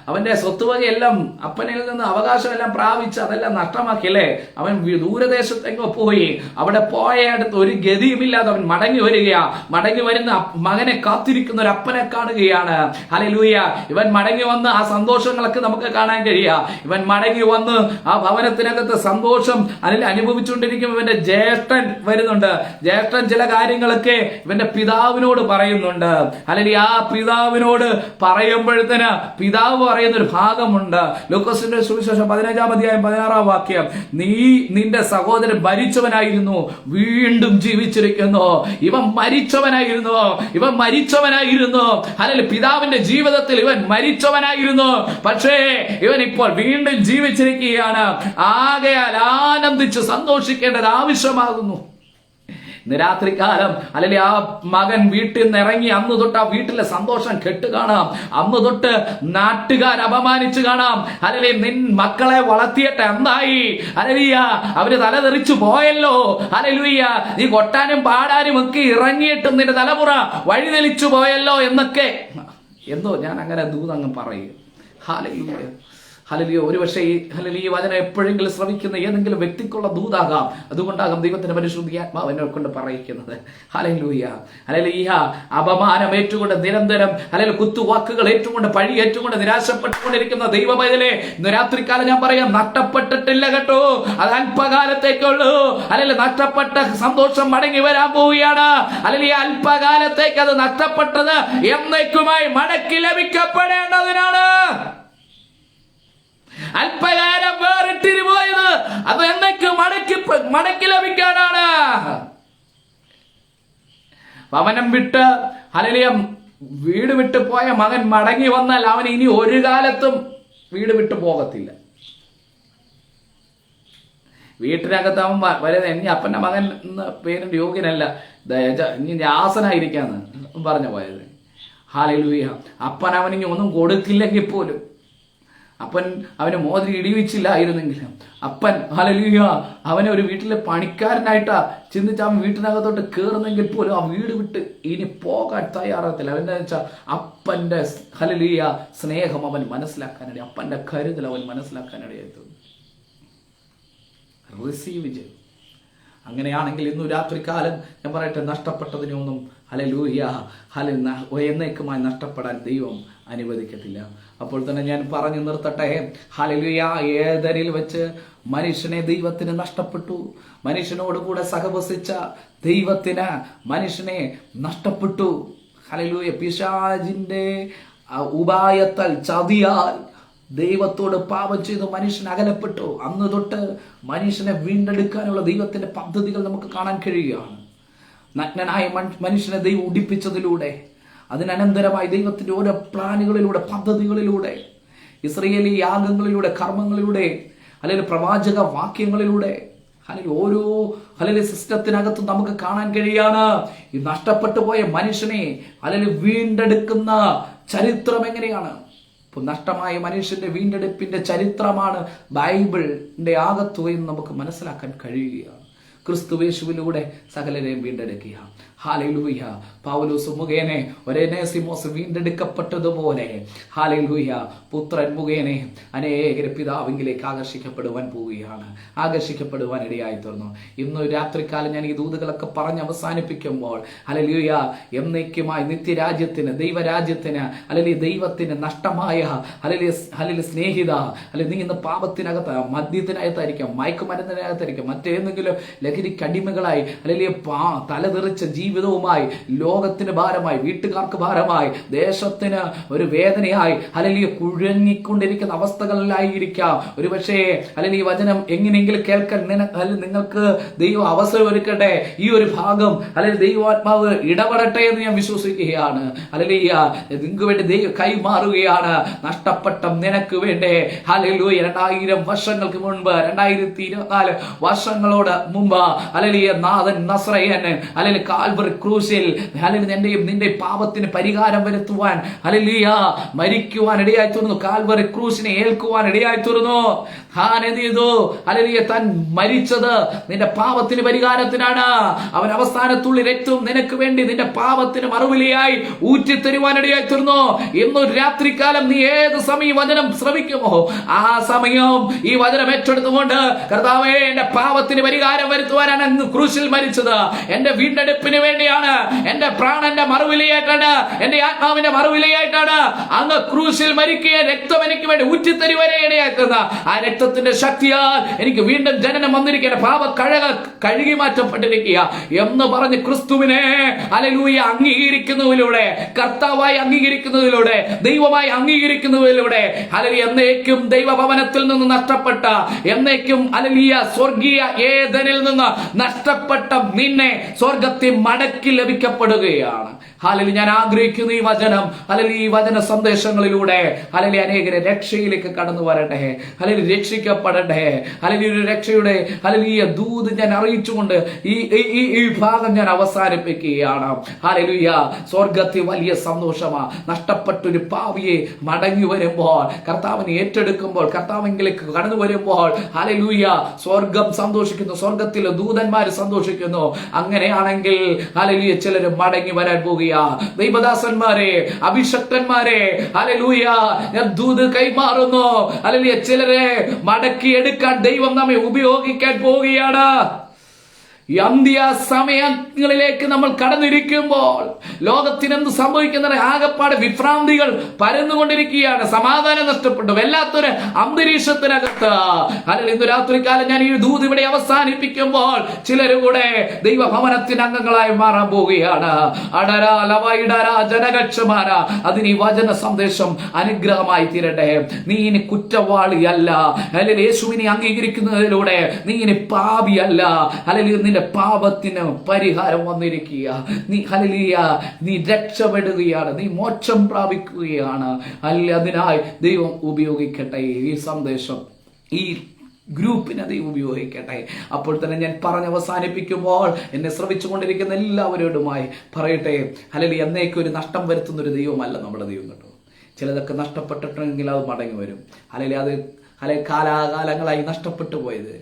അവന്റെ സ്വത്തുവകയെല്ലാം അപ്പനിൽ നിന്ന് അവകാശമെല്ലാം പ്രാപിച്ച് അതെല്ലാം നഷ്ടമാക്കിയല്ലേ. അവൻ ദൂരദേശത്തെങ്ങോ പോയി. അവിടെ പോയടുത്ത് ഒരു ഗതിയുമില്ലാതെ അവൻ മടങ്ങി വരികയാ. മടങ്ങി വരുന്ന മകനെ കാത്തിരിക്കുന്ന ഒരു അപ്പനെ കാണുകയാണ്. ഹല്ലേലൂയ. ഇവൻ മടങ്ങി വന്ന് ആ സന്തോഷങ്ങളൊക്കെ നമുക്ക് കാണാൻ കഴിയുക. ഇവൻ മടങ്ങി വന്ന് ആ ഭവനത്തിനകത്ത് സന്തോഷം അല്ലെങ്കിൽ അനുഭവിച്ചുകൊണ്ടിരിക്കും. ഇവന്റെ ജ്യേഷ്ഠൻ വരുന്നുണ്ട്. ജ്യേഷ്ഠൻ ചില കാര്യങ്ങളൊക്കെ ഇവന്റെ പിതാവിനോട് പറയുന്നുണ്ട്. അല്ലെങ്കിൽ ആ പിതാവിനോട് പറയുമ്പോഴത്തേന് പിതാവ് പറയുന്ന ഒരു ഭാഗമുണ്ട്. ലൂക്കോസിന്റെ സുവിശേഷം 15-ാം അധ്യായം 16-ാം വാക്യം. നീ നിന്റെ സഹോദരൻ മരിച്ചവനായിരുന്നു, വീണ്ടും ജീവിച്ചിരിക്കുന്നു. ഇവൻ മരിച്ചവനായിരുന്നു. അല്ലെങ്കിൽ പിതാവിന്റെ ജീവിതത്തിൽ ഇവൻ മരിച്ചവനായിരുന്നു, പക്ഷേ ഇവൻ ഇപ്പോൾ വീണ്ടും ജീവിച്ചിരിക്കുകയാണ്. ആകയാൽ ആനന്ദിച്ച് സന്തോഷിക്കേണ്ടത് ആവശ്യമാകുന്നു. ഇന്ന് രാത്രികാലം അല്ലെങ്കിൽ ആ മകൻ വീട്ടിൽ നിന്ന് ഇറങ്ങി അന്ന് തൊട്ട് ആ വീട്ടിലെ സന്തോഷം കെട്ട് കാണാം. അന്ന് തൊട്ട് നാട്ടുകാർ അപമാനിച്ചു കാണാം. അല്ലെങ്കിൽ മക്കളെ വളർത്തിയിട്ട് എന്തായി? ഹല്ലേലൂയ, അവര് തലതെറിച്ചു പോയല്ലോ. ഹല്ലേലൂയ, നീ കൊട്ടാനും പാടാനും ഒക്കെ ഇറങ്ങിയിട്ടും നിന്റെ തലമുറ വഴിതെളിച്ചു പോയല്ലോ എന്നൊക്കെ എന്തോ ഞാൻ അങ്ങനെ ദൂതങ്ങ് പറയും. ഹല്ലേലൂയ. ഹല്ലേലൂയ. ഒരുപക്ഷെ ഈ വചനം എപ്പോഴെങ്കിലും ശ്രമിക്കുന്ന ഏതെങ്കിലും വ്യക്തിക്കുള്ള ദൂതാകാം. അതുകൊണ്ടാകാം ദൈവത്തിന്റെ പരിശുദ്ധാത്മാവ് എന്നെ കൊണ്ട് പറയിക്കുന്നത്. ഹല്ലേലൂയ. ഹല്ലേലൂയ. അപമാനം ഏറ്റുകൊണ്ട് നിരന്തരം അല്ലെങ്കിൽ കുത്തുവാക്കുകൾ ഏറ്റുകൊണ്ട് പഴി ഏറ്റുകൊണ്ട് നിരാശപ്പെട്ടുകൊണ്ടിരിക്കുന്ന ദൈവമൈതലേ, ഇന്ന് രാത്രികാലം ഞാൻ പറയാം, നഷ്ടപ്പെട്ടിട്ടില്ല കേട്ടോ. അത് അല്പകാലത്തേക്കുള്ളൂ. അല്ലെങ്കിൽ നഷ്ടപ്പെട്ട സന്തോഷം മടങ്ങി വരാൻ പോവുകയാണ്. അല്ലെങ്കിൽ ഈ അല്പകാലത്തേക്ക് അത് നഷ്ടപ്പെട്ടത് എന്നേക്കുമായി മടക്കി ലഭിക്കപ്പെടേണ്ടതിനാണ്. അല്പകാലം വേറിട്ടിരു പോയത് അത് എന്നേക്ക് മടക്കി ലഭിക്കാനാണ്. ഭവനം വിട്ട് ഹല്ലേലൂയ. വീട് വിട്ടു പോയ മകൻ മടങ്ങി വന്നാൽ അവൻ ഇനി ഒരു കാലത്തും വീട് വിട്ടു പോകത്തില്ല. വീട്ടിനകത്ത് അവൻ വരുന്നത് ഇനി അപ്പന്റെ മകൻ എന്ന പേരിന്റെ യോഗ്യനല്ല, ഇനി ദാസനായിരിക്കാന്ന് പറഞ്ഞു പോയത്. ഹല്ലേലൂയ. അപ്പൻ അവനിനി ഒന്നും കൊടുത്തില്ലെങ്കിൽ പോലും, അപ്പൻ അവന് മോതിരം ഇടിവിച്ചില്ലായിരുന്നെങ്കിലും അപ്പൻ ഹല്ലേലൂയ അവനെ ഒരു വീട്ടിലെ പണിക്കാരനായിട്ടാ ചിന്തിച്ച് അവൻ വീട്ടിനകത്തോട്ട് കയറുന്നെങ്കിൽ പോലും ആ വീട് വിട്ട് ഇനി പോകാൻ തയ്യാറാകത്തില്ല. അവൻ്റെ വെച്ചാൽ അപ്പന്റെ ഹല്ലേലൂയ സ്നേഹം അവൻ മനസ്സിലാക്കാനിട, അപ്പന്റെ കരുതൽ അവൻ മനസ്സിലാക്കാനിടയായി റിസീവ് ചെയ്തു. അങ്ങനെയാണെങ്കിൽ ഇന്നു രാത്രികാലം ഞാൻ പറയട്ടെ, നഷ്ടപ്പെട്ടതിനൊന്നും ഹല്ലേലൂയ എന്നേക്കുമായി നഷ്ടപ്പെടാൻ ദൈവം അനുവദിക്കത്തില്ല. അപ്പോൾ തന്നെ ഞാൻ പറഞ്ഞു നിർത്തട്ടെ. ഹല്ലേലൂയ. ഏദനിൽ വെച്ച് മനുഷ്യനെ ദൈവത്തിന് നഷ്ടപ്പെട്ടു. മനുഷ്യനോട് കൂടെ സഹവസിച്ച ദൈവത്തിന് മനുഷ്യനെ നഷ്ടപ്പെട്ടു. ഹല്ലേലൂയ. പിശാചിന്റെ ഉപായത്താൽ, ചതിയാൽ ദൈവത്തോട് പാപം ചെയ്ത് മനുഷ്യൻ അകലപ്പെട്ടു. അന്ന് തൊട്ട് മനുഷ്യനെ വീണ്ടെടുക്കാനുള്ള ദൈവത്തിന്റെ പദ്ധതികൾ നമുക്ക് കാണാൻ കഴിയുകയാണ്. നഗ്നനായ മനുഷ്യനെ ദൈവം ഉടിപ്പിച്ചതിലൂടെ, അതിനനന്തരമായി ദൈവത്തിന്റെ ഓരോ പ്ലാനുകളിലൂടെ, പദ്ധതികളിലൂടെ, ഇസ്രായേലി യാഗങ്ങളിലൂടെ, കർമ്മങ്ങളിലൂടെ, അല്ലെങ്കിൽ പ്രവാചക വാക്യങ്ങളിലൂടെ, അല്ലെങ്കിൽ ഓരോ സിസ്റ്റത്തിനകത്ത് നമുക്ക് കാണാൻ കഴിയാണ് ഈ നഷ്ടപ്പെട്ടു പോയ മനുഷ്യനെ അല്ലെങ്കിൽ വീണ്ടെടുക്കുന്ന ചരിത്രം എങ്ങനെയാണ്. നഷ്ടമായ മനുഷ്യന്റെ വീണ്ടെടുപ്പിന്റെ ചരിത്രമാണ് ബൈബിളിന്റെ ആകത്തുകയെന്ന് നമുക്ക് മനസ്സിലാക്കാൻ കഴിയുകയാണ്. ക്രിസ്തുവേശുവിലൂടെ സകലരെയും വീണ്ടെടുക്കുക. ഹല്ലേലൂയ. പൗലോസ് മുഖേനെ ഒരേനേസിമോസ് വീണ്ടെടുക്കപ്പെട്ടതുപോലെ ഹല്ലേലൂയ പുത്രൻ മുഖേനെ അനേകരെ പിതാവിലേക്ക് ആകർഷിക്കപ്പെടുവാൻ പോവുകയാണ്, ആകർഷിക്കപ്പെടുവാൻ ഇടയായി തീർന്നു. ഇന്ന് രാത്രികാലം ഞാൻ ഈ ദൂതുകളൊക്കെ പറഞ്ഞ് അവസാനിപ്പിക്കുമ്പോൾ ഹല്ലേലൂയ എന്നേക്കുമായി നിത്യരാജ്യത്തിന്, ദൈവരാജ്യത്തിന്, അല്ലെങ്കിൽ ദൈവത്തിന് നഷ്ടമായ അല്ലെങ്കിൽ സ്നേഹിത, അല്ലെങ്കിൽ നീ ഇന്ന് പാപത്തിനകത്ത്, മദ്യത്തിനകത്തായിരിക്കാം, മയക്കുമരുന്നിനകത്തായിരിക്കാം, മറ്റേതെങ്കിലും ലഹരിക്കടിമകളായി, അല്ലെങ്കിൽ തലതെറിച്ച ജീവിതവുമായി, ലോകത്തിന് ഭാരമായി, വീട്ടുകാർക്ക് ഭാരമായി, ദേശത്തിന് ഒരു വേദനയായി, അല്ലെങ്കിൽ കുഴങ്ങിക്കൊണ്ടിരിക്കുന്ന അവസ്ഥകളിലായിരിക്കാം. ഒരു പക്ഷേ അല്ലെങ്കിൽ ഈ വചനം എങ്ങനെയെങ്കിലും കേൾക്കാൻ നിങ്ങൾക്ക് ദൈവം അവസരം ഒരുക്കട്ടെ. ഈ ഒരു ഭാഗം അല്ലെങ്കിൽ ദൈവാത്മാവ് ഇടപെടട്ടെ എന്ന് ഞാൻ വിശ്വസിക്കുകയാണ്. അല്ലെങ്കിൽ നിങ്ങൾക്ക് വേണ്ടി ദൈവം കൈമാറുകയാണ്. നഷ്ടപ്പെട്ട നിനക്ക് വേണ്ടി ഹല്ലേലൂയ 2000 വർഷങ്ങൾക്ക് മുൻപ്, 2024 വർഷങ്ങളോട് മുമ്പ് ഹല്ലേലൂയ നാഥൻ നസ്രയൻ ഹല്ലേലൂയ കാൽവറി ക്രൂശിൽ ഹല്ലേലൂയ എന്റെയും നിന്റെ പാപത്തിന് പരിഹാരം വരുത്തുവാൻ ഹല്ലേലൂയ മരിക്കുവാൻ ഇടയായി തീർന്നു. കാൽവറി ക്രൂശിനെ ഏൽക്കുവാൻ ഇടയായി തീർന്നു. ഹല്ലേലൂയ താൻ മരിച്ചത് നിന്റെ പാപത്തിന് പരിഹാരത്തിനാണ്. അവൻ അവസാനത്തുള്ളി രക്തവും നിനക്ക് വേണ്ടി നിന്റെ പാപത്തിന് മറുവിലയായി ഊറ്റിത്തരുവാൻ ഇടയായി തീർന്നു. ഇന്നു രാത്രികാലം നീ ഏത് സമയം വചനം ശ്രമിക്കുമോ ആ സമയം ഈ വചനം ഏറ്റെടുത്തുകൊണ്ട് കർത്താവേ എന്റെ പാപത്തിന് പരിഹാരം വരുത്തുവാനാണ് ഇന്ന് ക്രൂശിൽ മരിച്ചത്, എന്റെ വീണ്ടെടുപ്പിന് വേണ്ടിയാണ്, എന്റെ പ്രാണന്റെ മറുവിലയായിട്ടാണ്, എന്റെ ആത്മാവിന്റെ മറുവിലയായിട്ടാണ് അങ്ങ് ക്രൂശിൽ മരിക്കുക, രക്തം എനിക്ക് വേണ്ടി ഊറ്റിത്തരുവാനേ ഇടയാക്കുന്ന ആ രക്തത്തിന്റെ ശക്തിയാൽ എനിക്ക് വീണ്ടും ജനനം വന്നിരിക്കുക, പാപക്കഴകൾ കഴുകി മാറ്റപ്പെട്ടിരിക്കുക എന്ന് പറഞ്ഞ് ക്രിസ്തുവിനെ ഹല്ലേലൂയ അംഗീകരിക്കുന്നതിലൂടെ, കർത്താവായി അംഗീകരിക്കുന്നതിലൂടെ, ദൈവമായി അംഗീകരിക്കുന്നതിലൂടെ ഹല്ലേലൂയ എന്നേക്കും ദൈവഭവനത്തിൽ നിന്ന് നഷ്ടപ്പെട്ട, എന്നേക്കും ഹല്ലേലൂയ സ്വർഗീയ ഏദനിൽ നിന്ന് നഷ്ടപ്പെട്ട നിന്നെ സ്വർഗത്തിൽ മടക്കി ലഭിക്കപ്പെടുകയാണ്. ഹല്ലേലൂയ ഞാൻ ആഗ്രഹിക്കുന്നു ഈ വചനം ഹല്ലേലൂയ ഈ വചന സന്ദേശങ്ങളിലൂടെ ഹല്ലേലൂയ അനേകരെ രക്ഷയിലേക്ക് കടന്നു വരട്ടെ, ഹല്ലേലൂയ രക്ഷിക്കപ്പെടട്ടെ. ഹല്ലേലൂയ രക്ഷയുടെ ഹല്ലേലൂയ ദൂത് ഞാൻ അറിയിച്ചുകൊണ്ട് ഈ ഭാഗം ഞാൻ അവസാനിപ്പിക്കുകയാണ്. ഹല്ലേലൂയ സ്വർഗത്തിൽ വലിയ സന്തോഷമാ. നഷ്ടപ്പെട്ടൊരു പാവിയെ മടങ്ങി വരുമ്പോൾ, കർത്താവിനെ ഏറ്റെടുക്കുമ്പോൾ, കർത്താവിലേക്ക് കടന്നു വരുമ്പോൾ ഹല്ലേലൂയ സ്വർഗം സന്തോഷിക്കുന്നു, സ്വർഗത്തിലെ ദൂതന്മാർ സന്തോഷിക്കുന്നു. അങ്ങനെയാണെങ്കിൽ ഹല്ലേലൂയ ചിലർ മടങ്ങി വരാൻ പോകുക. ദൈവദാസന്മാരെ, അഭിഷക്തന്മാരെ ഹല്ലേലൂയ ഞാൻ ദൂത് കൈമാറുന്നു. ഹല്ലേലൂയ ചിലരെ മടക്കി എടുക്കാൻ ദൈവം നമ്മെ ഉപയോഗിക്കാൻ പോവുകയാണ്. ഈ അന്ത്യ സമയങ്ങളിലേക്ക് നമ്മൾ കടന്നിരിക്കുമ്പോൾ ലോകത്തിന് എന്ത് സംഭവിക്കുന്നത്? ആകപ്പാട് വിഭ്രാന്തികൾ പരന്നുകൊണ്ടിരിക്കുകയാണ്, സമാധാനം നഷ്ടപ്പെട്ടു, വല്ലാത്തൊരു അന്തരീക്ഷത്തിനകത്ത്. അല്ലെങ്കിൽ ഇന്ന് രാത്രികാലം ഞാൻ ഈ ദൂത് ഇവിടെ അവസാനിപ്പിക്കുമ്പോൾ ചിലരുകൂടെ ദൈവഭവനത്തിന് അംഗങ്ങളായി മാറാൻ പോവുകയാണ്. ജനകക്ഷമാര അതിന് ഈ വചന സന്ദേശം അനുഗ്രഹമായി തീരട്ടെ. നീ ഇനി കുറ്റവാളിയല്ല, അല്ലെങ്കിൽ യേശുവിനെ അംഗീകരിക്കുന്നതിലൂടെ നീ ഇനി പാപിയല്ല, അല്ലെങ്കിൽ നിന്റെ പാപത്തിന് പരിഹാരം വന്നിരിക്കുക. നീ ഹല്ലേലൂയ, നീ രക്ഷപ്പെടുകയാണ്, നീ മോക്ഷം പ്രാപിക്കുകയാണ്. അതിനായി ദൈവം ഉപയോഗിക്കട്ടെ ഈ സന്ദേശം, ഈ ഗ്രൂപ്പിനെ ദൈവം ഉപയോഗിക്കട്ടെ. അപ്പോൾ തന്നെ ഞാൻ പറഞ്ഞ് അവസാനിപ്പിക്കുമ്പോൾ എന്നെ ശ്രമിച്ചുകൊണ്ടിരിക്കുന്ന എല്ലാവരോടുമായി പറയട്ടെ, ഹല്ലേലൂയ, എന്നേക്കും ഒരു നഷ്ടം വരുത്തുന്ന ഒരു ദൈവമല്ല നമ്മുടെ ദൈവം കേട്ടോ. ചിലതൊക്കെ നഷ്ടപ്പെട്ടിട്ടുണ്ടെങ്കിൽ അത് മടങ്ങി വരും. ഹല്ലേലൂയ, അത് കാലാകാലങ്ങളായി നഷ്ടപ്പെട്ടു പോയത്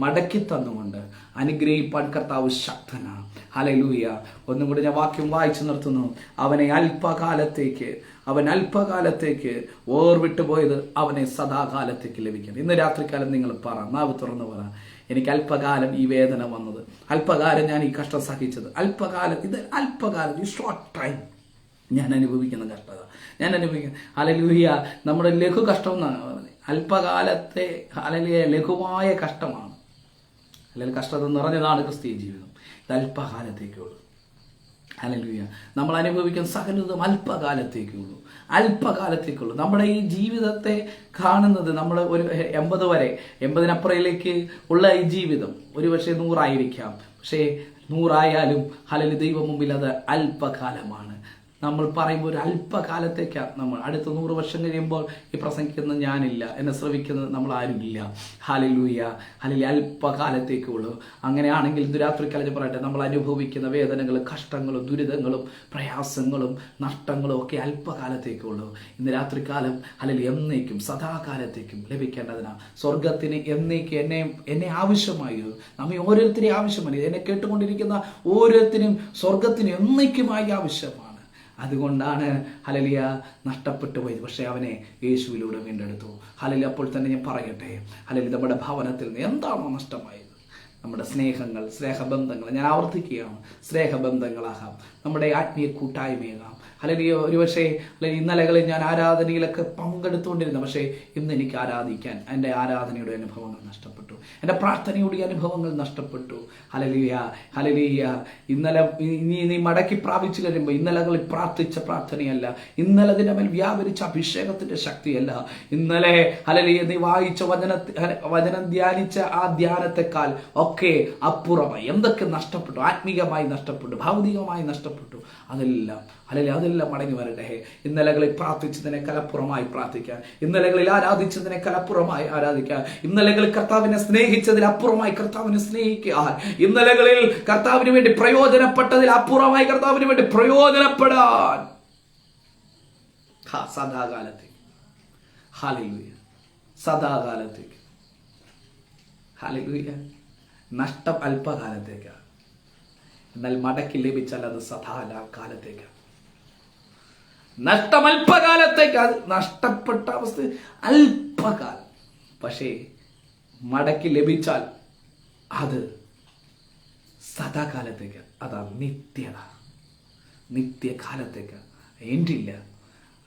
മടക്കി തന്നുകൊണ്ട് അനുഗ്രഹിപ്പാൻ കർത്താവ് ശക്തനാണ്. ഹല്ലേലൂയ. ഒന്നും കൂടി ഞാൻ വാക്യം വായിച്ചു നിർത്തുന്നു. അവൻ അല്പകാലത്തേക്ക് ഓർവിട്ടു പോയത് അവനെ സദാകാലത്തേക്ക് ലഭിക്കണം. ഇന്ന് രാത്രികാലം നിങ്ങൾ പറ, നാവ് തുറന്ന് പറ, എനിക്ക് അല്പകാലം ഈ വേദന വന്നത്, അല്പകാലം ഞാൻ ഈ കഷ്ടം സഹിച്ചത്, അല്പകാലം ഈ ഷോർട്ട് ടൈം ഞാൻ അനുഭവിക്കുന്ന കഷ്ടത ഞാൻ അനുഭവിക്കുന്ന. ഹല്ലേലൂയ. നമ്മുടെ ലഘു കഷ്ടം എന്നാണ് പറഞ്ഞത്. അല്പകാലത്തെ ഹല്ലേലൂയ ലഘുവായ കഷ്ടമാണ്, അല്ലെങ്കിൽ കഷ്ടത നിറഞ്ഞതാണ് ക്രിസ്തീയ ജീവിതം. ഇത് അല്പകാലത്തേക്കുള്ളൂ. ഹല്ലേലൂയ. നമ്മൾ അനുഭവിക്കുന്ന സകലതും അല്പകാലത്തേക്കുള്ളൂ. നമ്മുടെ ഈ ജീവിതത്തെ കാണുന്നത് നമ്മൾ ഒരു 80 വരെ 80-നപ്പുറയിലേക്ക് ഉള്ള ഈ ജീവിതം ഒരു പക്ഷേ 100 ആയിരിക്കാം. പക്ഷേ 100 ആയാലും ഹല്ലേലൂയ ദൈവം മുമ്പിൽ അത് അല്പകാലമാണ്. നമ്മൾ പറയുമ്പോൾ ഒരു അല്പകാലത്തേക്കാണ്. നമ്മൾ അടുത്ത 100 വർഷം കഴിയുമ്പോൾ ഈ പ്രസംഗിക്കുന്ന ഞാനില്ല, എന്നെ ശ്രവിക്കുന്നത് നമ്മൾ ആരുമില്ല. ഹല്ലേലൂയ. അല്പകാലത്തേക്കുള്ളൂ. അങ്ങനെയാണെങ്കിൽ ഇന്ന് രാത്രിക്കാലത്ത് പറയട്ടെ, നമ്മൾ അനുഭവിക്കുന്ന വേദനകളും കഷ്ടങ്ങളും ദുരിതങ്ങളും പ്രയാസങ്ങളും നഷ്ടങ്ങളും ഒക്കെ അല്പകാലത്തേക്കുള്ളൂ. ഇന്ന് രാത്രികാലം ഹല്ലേലൂയ എന്നേക്കും സദാകാലത്തേക്കും ലഭിക്കേണ്ടതിനാണ്. സ്വർഗത്തിന് എന്നേക്ക് എന്നെ ആവശ്യമായി, നമ്മെ ഓരോരുത്തരെയും ആവശ്യമായി, എന്നെ കേട്ടുകൊണ്ടിരിക്കുന്ന ഓരോരുത്തരും സ്വർഗത്തിന് എന്നേക്കുമായി ആവശ്യമാണ്. അതുകൊണ്ടാണ് ഹല്ലേലൂയ നഷ്ടപ്പെട്ടു പോയത്. പക്ഷെ അവനെ യേശുവിലൂടെ വീണ്ടെടുത്തു. ഹല്ലേലൂയ. അപ്പോൾ തന്നെ ഞാൻ പറയട്ടെ, ഹല്ലേലൂയ നമ്മുടെ ഭവനത്തിൽ നിന്ന് എന്താണോ നഷ്ടമായത്, നമ്മുടെ സ്നേഹബന്ധങ്ങൾ, ഞാൻ ആവർത്തിക്കുകയാണ്, സ്നേഹബന്ധങ്ങളാകാം, നമ്മുടെ ആത്മീയ കൂട്ടായ്മയാകാം. ഹല്ലേലൂയ. ഒരുപക്ഷെ ഇന്നലകളിൽ ഞാൻ ആരാധനയിലൊക്കെ പങ്കെടുത്തുകൊണ്ടിരുന്നു, പക്ഷേ ഇന്ന് എനിക്ക് ആരാധിക്കാൻ എൻ്റെ ആരാധനയുടെ അനുഭവങ്ങൾ നഷ്ടപ്പെട്ടു, എൻ്റെ പ്രാർത്ഥനയുടെ അനുഭവങ്ങൾ നഷ്ടപ്പെട്ടു. ഹല്ലേലൂയ. ഇന്നലെ നീ മടക്കി പ്രാപിച്ചു കഴിയുമ്പോൾ ഇന്നലകളിൽ പ്രാർത്ഥിച്ച പ്രാർത്ഥനയല്ല, ഇന്നലെ അതിൻ്റെ മേൽ വ്യാപരിച്ച അഭിഷേകത്തിന്റെ ശക്തിയല്ല, ഇന്നലെ ഹല്ലേലൂയ നീ വായിച്ച വചനം ധ്യാനിച്ച ആ ധ്യാനത്തെക്കാൾ ഒക്കെ അപ്പുറമായി എന്തൊക്കെ നഷ്ടപ്പെട്ടു, ആത്മീകമായി നഷ്ടപ്പെട്ടു, ഭൗതികമായി നഷ്ടപ്പെട്ടു, അതെല്ലാം മടങ്ങി വരട്ടെ. ഇന്നലകളിൽ പ്രാർത്ഥിച്ചതിനെ കലപ്പുറമായി പ്രാർത്ഥിക്കാൻ, ഇന്നലകളിൽ ആരാധിച്ചതിനെ കലപ്പുറമായി ആരാധിക്കാൻ, ഇന്നലകളിൽ കർത്താവിനെ സ്നേഹിച്ചതിൽ അപ്പുറമായി കർത്താവിനെ സ്നേഹിക്കാൻ, ഇന്നലകളിൽ കർത്താവിന് വേണ്ടി പ്രയോജനപ്പെട്ടതിൽ അപ്പുറമായി കർത്താവിന് വേണ്ടി പ്രയോജനപ്പെടാൻ സദാകാലത്തേക്ക്. ഹല്ലേലൂയ. സദാകാലത്തേക്ക്. ഹല്ലേലൂയ. നഷ്ടം അല്പകാലത്തേക്കാണ്, എന്നാൽ മടക്കി ലഭിച്ചാൽ അത് സദാകാലത്തേക്കാണ്. നഷ്ടം അല്പകാലത്തേക്കാണ്, നഷ്ടപ്പെട്ട അവസ്ഥ അല്പകാലം, പക്ഷേ മടക്കി ലഭിച്ചാൽ അത് സദാകാലത്തേക്ക്, അതാ നിത്യകാലത്തേക്ക്, എൻഡില്ല.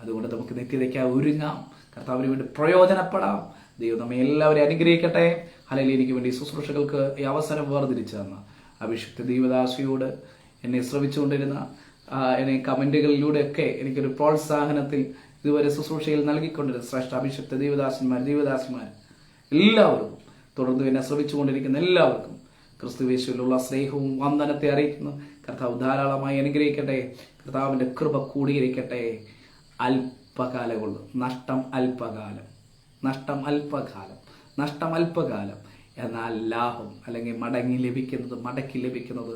അതുകൊണ്ട് നമുക്ക് നിത്യതയ്ക്കായി ഒരുങ്ങാം, കർത്താവിന് വേണ്ടി പ്രയോജനപ്പെടാം. ദൈവം നമ്മെ എല്ലാവരെയും അനുഗ്രഹിക്കട്ടെ. ഹല്ലേലൂയ. എനിക്ക് വേണ്ടി ശുശ്രൂഷകൾക്ക് ഈ അവസരം വേർതിരിച്ചു തന്ന അഭിഷിക്ത ദൈവദാസിയോട്, എന്നെ ശ്രവിച്ചുകൊണ്ടിരുന്ന എന്നെ കമന്റുകളിലൂടെയൊക്കെ എനിക്കൊരു പ്രോത്സാഹനത്തിൽ ഇതുവരെ ശുശ്രൂഷയിൽ നൽകിക്കൊണ്ടിരുന്ന ശ്രേഷ്ഠ അഭിഷിക്ത ദൈവദാസന്മാർ എല്ലാവർക്കും, തുടർന്ന് എന്നെ ശ്രവിച്ചുകൊണ്ടിരിക്കുന്ന എല്ലാവർക്കും ക്രിസ്തുയേശുവിലുള്ള സ്നേഹവും വന്ദനത്തെ അറിയിക്കുന്നു. കർത്താവ് ധാരാളമായി അനുഗ്രഹിക്കട്ടെ. കർത്താവിന്റെ കൃപ കൂടിയിരിക്കട്ടെ. അല്പകാലമുള്ളൂ. നഷ്ടം അല്പകാലം, എന്നാൽ ലാഭം അല്ലെങ്കിൽ മടക്കി ലഭിക്കുന്നത്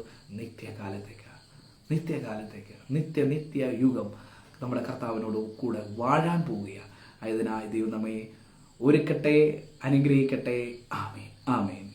നിത്യകാലത്തേക്ക്, നിത്യ യുഗം നമ്മുടെ കർത്താവിനോട് കൂടെ വാഴാൻ പോവുകയാണ്. അതിനായി ദൈവം നമ്മെ ഒരുക്കട്ടെ, അനുഗ്രഹിക്കട്ടെ. ആമേൻ.